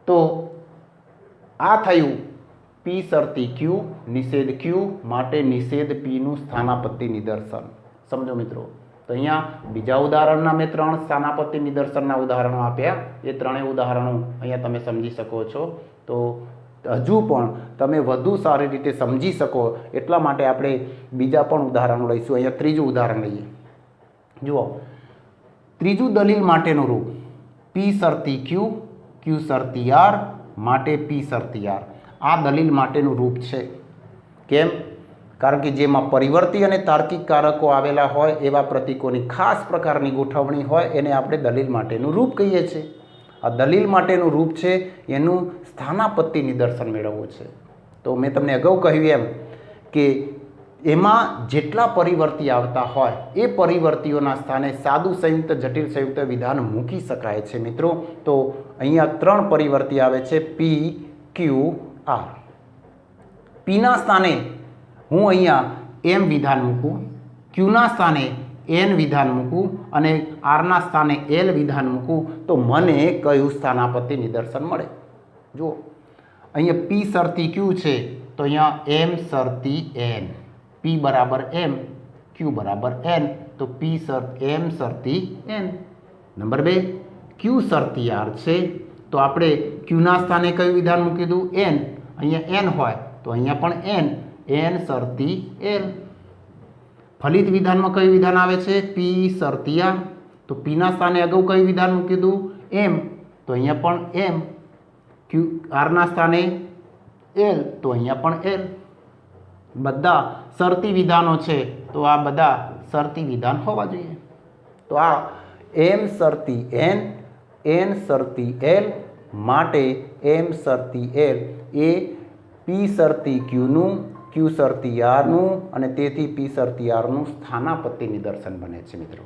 તો આ થયું પી શરતી ક્યુ નિષેધ ક્યુ માટે નિષેધ પીનું સ્થાનાપત્તિ નિદર્શન. સમજો મિત્રો. તો અહીંયા બીજા ઉદાહરણના મેં 3 સ્થાનાપત્તિ નિદર્શનના ઉદાહરણો આપ્યા. એ ત્રણેય ઉદાહરણો અહીંયા તમે સમજી શકો છો. તો હજુ પણ તમે વધુ સારી રીતે સમજી શકો એટલા માટે આપણે બીજા પણ ઉદાહરણો લઈશું. અહીંયા ત્રીજું ઉદાહરણ લઈએ. જુઓ ત્રીજું દલીલ માટેનું રૂપ પી શરતી ક્યુ ક્યુ શરતી આર માટે પી શરતી આર. આ દલીલ માટેનું રૂપ છે. કેમ? કારણ કે જેમાં પરિવર્તી અને તાર્કિક કારકો આવેલા હોય એવા પ્રતીકોની ખાસ પ્રકારની ગોઠવણી હોય એને આપણે દલીલ માટેનું રૂપ કહીએ છીએ. આ દલીલ માટેનું રૂપ છે એનું સ્થાનાપત્તિ નિદર્શન મેળવવું છે. તો મેં તમને અગાઉ કહ્યું એમ કે એમાં જેટલા પરિવર્તી આવતા હોય એ પરિવર્તીઓના સ્થાને સાદું સંયુક્ત જટિલ સંયુક્ત વિધાન મૂકી શકાય છે મિત્રો. તો અહીંયા 3 પરિવર્તી આવે છે પી, ક્યુ, આર. પીના સ્થાને હું અહીંયા એમ વિધાન મૂકું, ક્યુના સ્થાને એન વિધાન મૂકું અને આરના સ્થાને એલ વિધાન મૂકું તો મને કયું સ્થાનાપત્તિ નિદર્શન મળે? જુઓ અહીંયા પી શરતી ક્યુ છે તો અહીંયા એમ શરતી એન, પી બરાબર એમ, ક્યુ બરાબર એન, તો પી એમ શરતી એન. નંબર 2 ક્યુ શરતી આર છે તો આપણે ક્યુના સ્થાને કયું વિધાન મૂકી દઉં? એન. અહીંયા એન હોય તો અહીંયા પણ એન, એન શરતી એલ. ફલિત વિધાનમાં કયું વિધાન આવે છે? પી શરતી આર. તો પીના સ્થાને અગાઉ કયું વિધાન મૂકી દઉં? એમ. તો અહીંયા પણ એમ. ક્યુ આરના સ્થાને એલ તો અહીંયા પણ એલ. બધા શરતી વિધાનો છે તો આ બધા શરતી વિધાન હોવા જોઈએ. તો આ એમ શરતી એન, એન શરતી એલ માટે એમ શરતી એલ એ પી શરતી ક્યુનું, ક્યુ શરતી આરનું અને તેથી પી શરતી આરનું સ્થાનાપત્તિ નિદર્શન બને છે મિત્રો.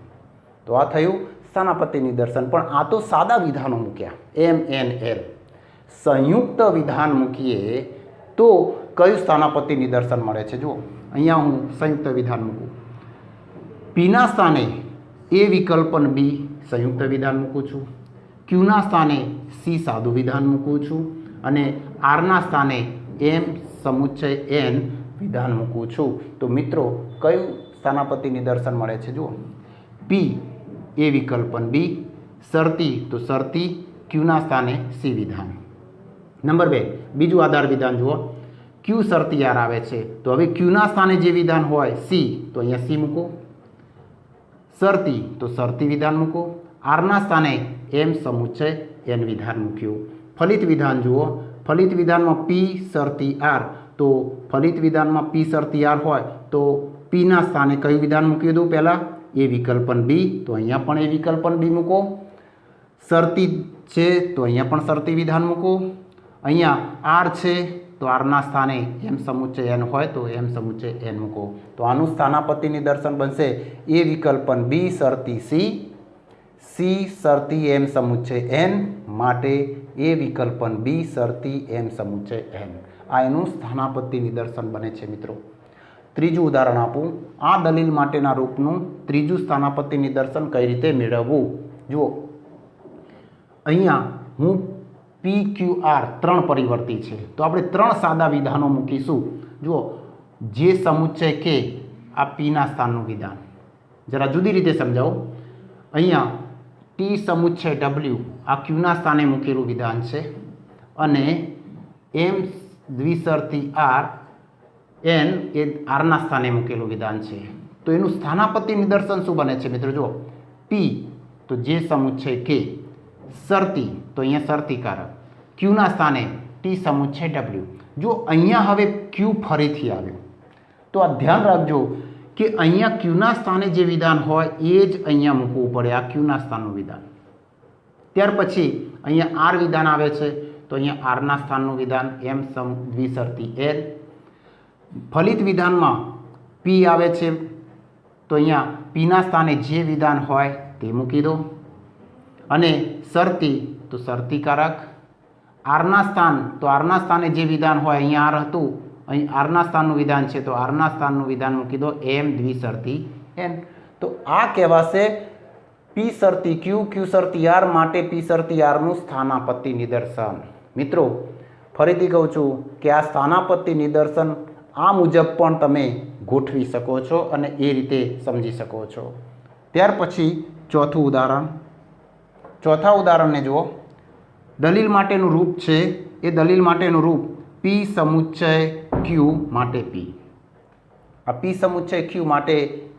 તો આ થયું સ્થાનાપત્તિ નિદર્શન. પણ આ તો સાદા વિધાનો મૂક્યા એમ, એન, એલ. સંયુક્ત વિધાન મૂકીએ તો કયું સ્થાનાપત્તિ નિદર્શન મળે છે? જુઓ અહીંયા હું સંયુક્ત વિધાન મૂકું, પીના સ્થાને એ વિકલ્પન બી સંયુક્ત વિધાન મૂકું છું, ક્યુના સ્થાને સી સાદું વિધાન મૂકું છું અને આરના સ્થાને એમ સમુચ્ચય એન વિધાન મૂકું છું. તો મિત્રો કયું સ્થાનાપત્તિ નિદર્શન મળે છે? જુઓ પી એ વિકલ્પન બી, શરતી તો શરતી, ક્યુના સ્થાને સી વિધાન. નંબર 2 બીજું આધાર વિધાન જુઓ, ક્યુ શરતી આર આવે છે તો હવે ક્યુના સ્થાને જે વિધાન હોય સી તો અહીંયા સી મૂકો, શરતી તો શરતી વિધાન મૂકો, આરના સ્થાને એમ સમુચ્ચય એન વિધાન મૂક્યું. ફલિત વિધાન જુઓ, ફલિત વિધાનમાં પી શરતી આર તો ફલિત વિધાનમાં પી શરતી આર હોય તો પીના સ્થાને કયું વિધાન મૂકી દઉં? પહેલાં એ વિકલ્પન બી તો અહીંયા પણ એ વિકલ્પન બી મૂકો, શરતી છે તો અહીંયા પણ શરતી વિધાન મૂકો, અહીંયા આર છે તો આરના સ્થાને એમ સમુચ્ચય એન હોય તો એમ સમુચ્ચય એન મૂકો. તો આનું સ્થાનાપત્તિ નિદર્શન બનશે એ વિકલ્પન બી શરતી સી, સી શરતી એમ સમુચ્ચય એન માટે એ વિકલ્પન બી શરતી એમ સમુચ્ચય એન. આ એનું સ્થાનાપત્તિ નિદર્શન બને છે મિત્રો. ત્રીજું ઉદાહરણ આપું, આ દલીલ માટેના રૂપનું ત્રીજું સ્થાનાપત્તિ નિદર્શન કઈ રીતે મેળવવું? જુઓ અહીંયા હું પી, ક્યુ, આર 3 પરિવર્તી છે તો આપણે 3 સાદા વિધાનો મૂકીશું. જુઓ જે સમુચ્ચય કે આ પીના સ્થાનનું વિધાન જરા જુદી રીતે સમજાવો. અહીંયા ટી સમુચ્ચય ડબલ્યુ આ ક્યુના સ્થાને મૂકેલું વિધાન છે અને એમ દ્વિશરતી આર એન એ આરના સ્થાને મૂકેલું વિધાન છે. તો એનું સ્થાનાપત્તિ નિદર્શન શું બને છે મિત્રો? જુઓ પી તો જે સમુચ્ચય કે, શરતી તો અહીંયા શરતીકારક, ક્યુના સ્થાને ટી સમુચ્ચય ડબલ્યુ. જો અહીંયા હવે ક્યુ ફરીથી આવ્યું તો આ ધ્યાન રાખજો કે અહીંયા ક્યુના સ્થાને જે વિધાન હોય એ જ અહીંયા મૂકવું પડે, આ ક્યુના સ્થાનનું વિધાન. ત્યાર પછી અહીંયા આર વિધાન આવે છે તો અહીંયા આરના સ્થાનનું વિધાન એમ દ્વિશરતી એલ. ફલિત વિધાનમાં પી આવે છે તો અહીંયા પીના સ્થાને જે વિધાન હોય તે મૂકી દો અને શરતી તો શરતીકારક, આરના સ્થાન તો આરના સ્થાને જે વિધાન હોય અહીંયા આર હતું, અહીં આરના સ્થાનનું વિધાન છે તો આરના સ્થાનનું વિધાન મૂકી દો એમ દ્વિશરતી એન. તો આ કહેવાશે પી શરતી ક્યુ, ક્યુ શરતી આર માટે પી શરતી આરનું સ્થાનાપત્તિ નિદર્શન. મિત્રો ફરીથી કહું છું કે આ સ્થાનાપત્તિ નિદર્શન આ મુજબ પણ તમે ગોઠવી શકો છો અને એ રીતે સમજી શકો છો. ત્યાર પછી ચોથું ઉદાહરણ, ચોથા ઉદાહરણને જુઓ. દલીલ માટેનું રૂપ છે એ દલીલ માટેનું રૂપ પી સમુચ્ચય ક્યુ માટે પી. આ પી સમુચ્ચય ક્યુ માટે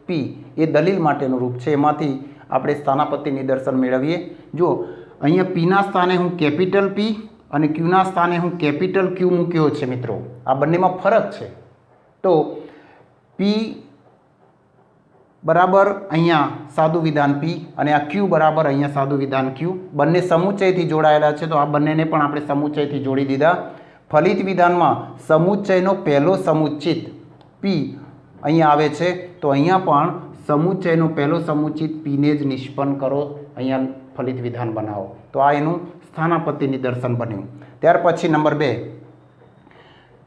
પી એ દલીલ માટેનું રૂપ છે. એમાંથી આપણે સ્થાનાપત્તિ નિદર્શન મેળવીએ. જુઓ અહીંયા પીના સ્થાને હું કેપિટલ પી અને ક્યુના સ્થાને હું કેપિટલ ક્યુ મૂક્યો છે મિત્રો. આ બંનેમાં ફરક છે. તો પી બરાબર અહીંયા સાદું વિધાન પી અને આ ક્યુ બરાબર અહીંયા સાદું વિધાન ક્યુ, બંને સમુચ્ચયથી જોડાયેલા છે તો આ બંનેને પણ આપણે સમુચ્ચયથી જોડી દીધા. ફલિત વિધાનમાં સમુચ્ચયનો પહેલો સમુચ્ચિત પી અહીંયા આવે છે તો અહીંયા પણ સમુચ્ચયનો પહેલો સમુચ્ચિત પીને જ નિષ્પન્ન કરો, અહીંયા ફલિત વિધાન બનાવો. તો આ એનું સ્થાનાપત્તિ નિદર્શન બન્યું. ત્યાર પછી નંબર 2,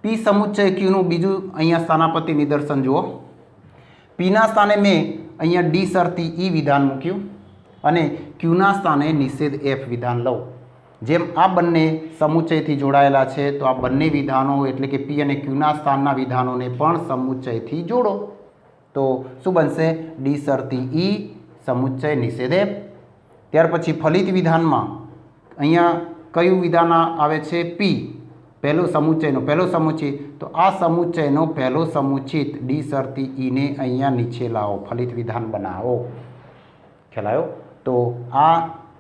પી સમુચ્ચય ક્યુનું બીજું અહીંયા સ્થાનાપત્તિ નિદર્શન જુઓ. પીના સ્થાને મેં અહીંયા ડી શરતી ઈ વિધાન મૂક્યું અને ક્યુના સ્થાને નિષેધ એફ વિધાન લઉં. જેમ આ બંને સમુચ્ચયથી જોડાયેલા છે તો આ બંને વિધાનો એટલે કે પી અને ક્યુના સ્થાનના વિધાનોને પણ સમુચ્ચયથી જોડો. તો શું બનશે? ડી શરતી ઈ સમુચ્ચય નિષેધ એફ. ત્યાર પછી ફલિત વિધાનમાં અહીંયા કયું વિધાન આવે છે? પી પહેલો સમુચ્ચયનો પહેલો સમુચ્ચિત, તો આ સમુચ્ચયનો પહેલો સમુચ્ચિત ડી શરતી ઈને અહીંયા નીચે લાવો, ફલિત વિધાન બનાવો. ખ્યાલ આવ્યો? તો આ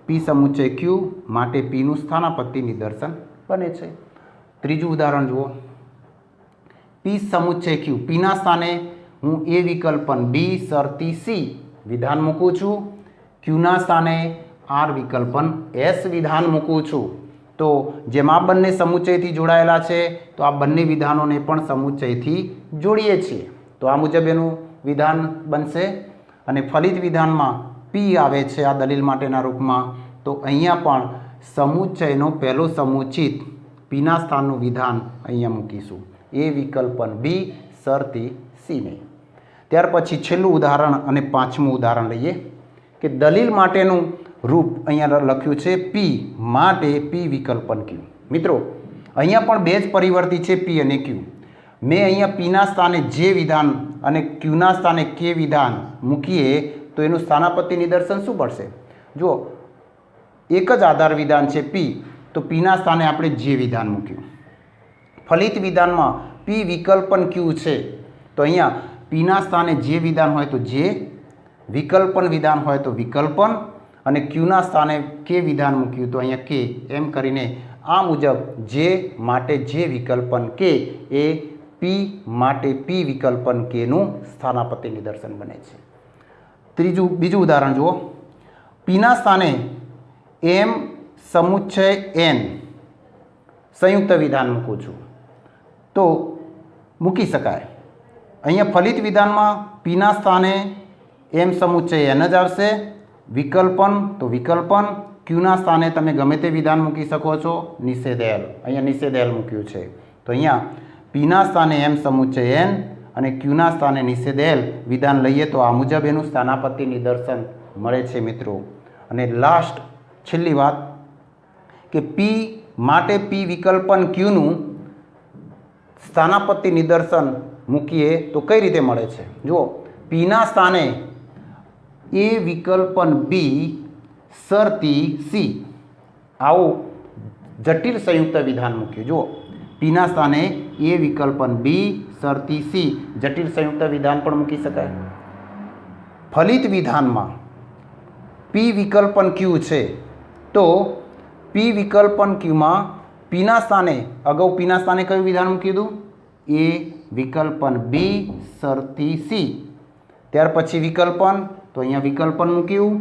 પી સમુચ્ચય ક્યુ માટે પીનું સ્થાનાપત્તિ નિદર્શન બને છે. ત્રીજું ઉદાહરણ જુઓ. પી સમુચ્ચય ક્યુ, પીના સ્થાને હું એ વિકલ્પન બી શરતી સી વિધાન મૂકું છું, ક્યુના સ્થાને આર વિકલ્પન એસ વિધાન મૂકું છું. તો જેમ આ બંને સમુચ્ચયથી જોડાયેલા છે તો આ બંને વિધાનોને પણ સમુચ્ચયથી જોડીએ છીએ. તો આ મુજબ એનું વિધાન બનશે. અને ફલિત વિધાનમાં પી આવે છે આ દલીલ માટેના રૂપમાં, તો અહીંયા પણ સમુચ્ચયનો પહેલો સમુચ્ચિત પીના સ્થાનનું વિધાન અહીંયા મૂકીશું, એ વિકલ્પન બી શરતી સીને. ત્યાર પછી છેલ્લું ઉદાહરણ અને પાંચમું ઉદાહરણ લઈએ કે દલીલ માટેનું રૂપ અહીંયા લખ્યું છે પી માટે પી વિકલ્પન ક્યુ. મિત્રો અહીંયા પણ બે જ પરિવર્તી છે પી અને ક્યુ. મેં અહીંયા પીના સ્થાને જે વિધાન અને ક્યુના સ્થાને કે વિધાન મૂકીએ તો એનું સ્થાનાપત્તિ નિદર્શન શું પડશે? જુઓ, એક જ આધાર વિધાન છે પી, તો પીના સ્થાને આપણે જે વિધાન મૂક્યું. ફલિત વિધાનમાં પી વિકલ્પન ક્યુ છે તો અહીંયા પીના સ્થાને જે વિધાન હોય તો જે, વિકલ્પન વિધાન હોય તો વિકલ્પન, અને ક્યુના સ્થાને કે વિધાન મૂક્યું તો અહીંયા કે. એમ કરીને આ મુજબ જે માટે જે વિકલ્પન કે એ પી માટે પી વિકલ્પન કેનું સ્થાનાપત્તિ નિદર્શન બને છે. બીજું ઉદાહરણ જુઓ. પીના સ્થાને એમ સમુચ્ચય એન સંયુક્ત વિધાન મૂકું છું તો મૂકી શકાય. અહીંયા ફલિત વિધાનમાં પીના સ્થાને એમ સમુચ્ચય એન જ આવશે, વિકલ્પન તો વિકલ્પન, ક્યુના સ્થાને તમે ગમે તે વિધાન મૂકી શકો છો, નિષેધ એલ, અહીંયા નિષેધ એલ મૂક્યું છે. તો અહીંયા પીના સ્થાને એમ સમુચ્ચય એન અને ક્યુના સ્થાને નિષેધ એલ વિધાન લઈએ તો આ મુજબ એનું સ્થાનાપત્તિ નિદર્શન મળે છે મિત્રો. અને લાસ્ટ છેલ્લી વાત કે પી માટે પી વિકલ્પન ક્યુનું સ્થાનાપત્તિ નિદર્શન મૂકીએ તો કઈ રીતે મળે છે? જુઓ, પીના સ્થાને એ વિકલ્પન બી શરતી સી આવું જટિલ સંયુક્ત વિધાન મૂક્યું. જુઓ, પીના સ્થાને એ વિકલ્પન બી શરતી સી જટિલ સંયુક્ત વિધાન પણ મૂકી શકાય. ફલિત વિધાનમાં પી વિકલ્પન ક્યુ છે તો પી વિકલ્પન ક્યુમાં પીના સ્થાને અગાઉ પીના સ્થાને કયું વિધાન મૂકી દીધું? એ વિકલ્પન બી શરતી સી. ત્યાર પછી વિકલ્પન તો અહીંયા વિકલ્પન મૂક્યું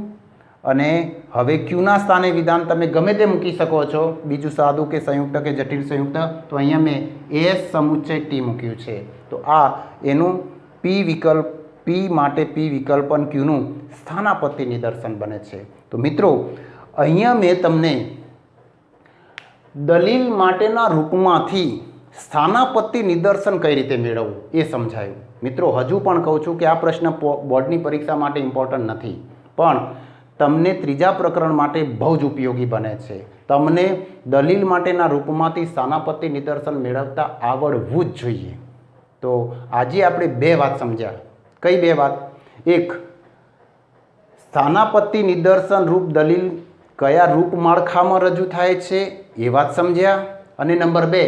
અને હવે ક્યુના સ્થાને વિધાન તમે ગમે તે મૂકી શકો છો, બીજું સાદું કે સંયુક્ત કે જટિલ સંયુક્ત. તો અહીંયા મેં એસ સમુચ્ચય ટી મૂક્યું છે. તો આ એનું પી માટે પી વિકલ્પન ક્યુનું સ્થાનાપત્તિ નિદર્શન બને છે. તો મિત્રો અહીંયા મેં તમને દલીલ માટેના રૂપમાંથી સ્થાનાપત્તિ નિદર્શન કઈ રીતે મેળવવું એ સમજાયું. મિત્રો હજુ પણ કહું છું કે આ પ્રશ્ન બોર્ડની પરીક્ષા માટે ઇમ્પોર્ટન્ટ નથી, પણ તમને ત્રીજા પ્રકરણ માટે બહુ જ ઉપયોગી બને છે. તમને દલીલ માટેના રૂપમાંથી સ્થાનાપત્તિ નિદર્શન મેળવતા આવડવું જ જોઈએ. તો આજે આપણે બે વાત સમજ્યા. કઈ બે વાત? એક, સ્થાનાપત્તિ નિદર્શન રૂપ દલીલ કયા રૂપ માળખામાં રજૂ થાય છે એ વાત સમજ્યા. અને નંબર 2,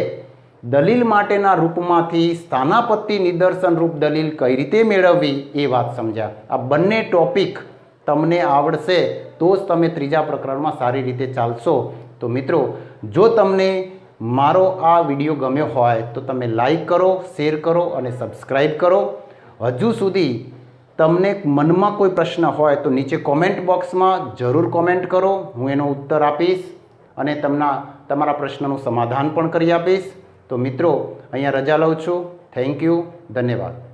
દલીલ માટેના રૂપમાંથી સ્થાનાપત્તિ નિદર્શન રૂપ દલીલ કઈ રીતે મેળવવી એ વાત સમજ્યા. આ બંને ટોપિક તમને આવડશે તો જ તમે ત્રીજા પ્રકરણમાં સારી રીતે ચાલશો. તો મિત્રો જો તમને મારો આ વિડીયો ગમ્યો હોય તો તમે લાઈક કરો, શેર કરો અને સબસ્ક્રાઈબ કરો. હજુ સુધી તમને મનમાં કોઈ પ્રશ્ન હોય તો નીચે કોમેન્ટ બોક્સમાં જરૂર કોમેન્ટ કરો, હું એનો ઉત્તર આપીશ અને તમારા પ્રશ્નનું સમાધાન પણ કરી આપીશ. તો મિત્રો, અહીંયા રજા લઉં છું. થેન્ક યુ, ધન્યવાદ.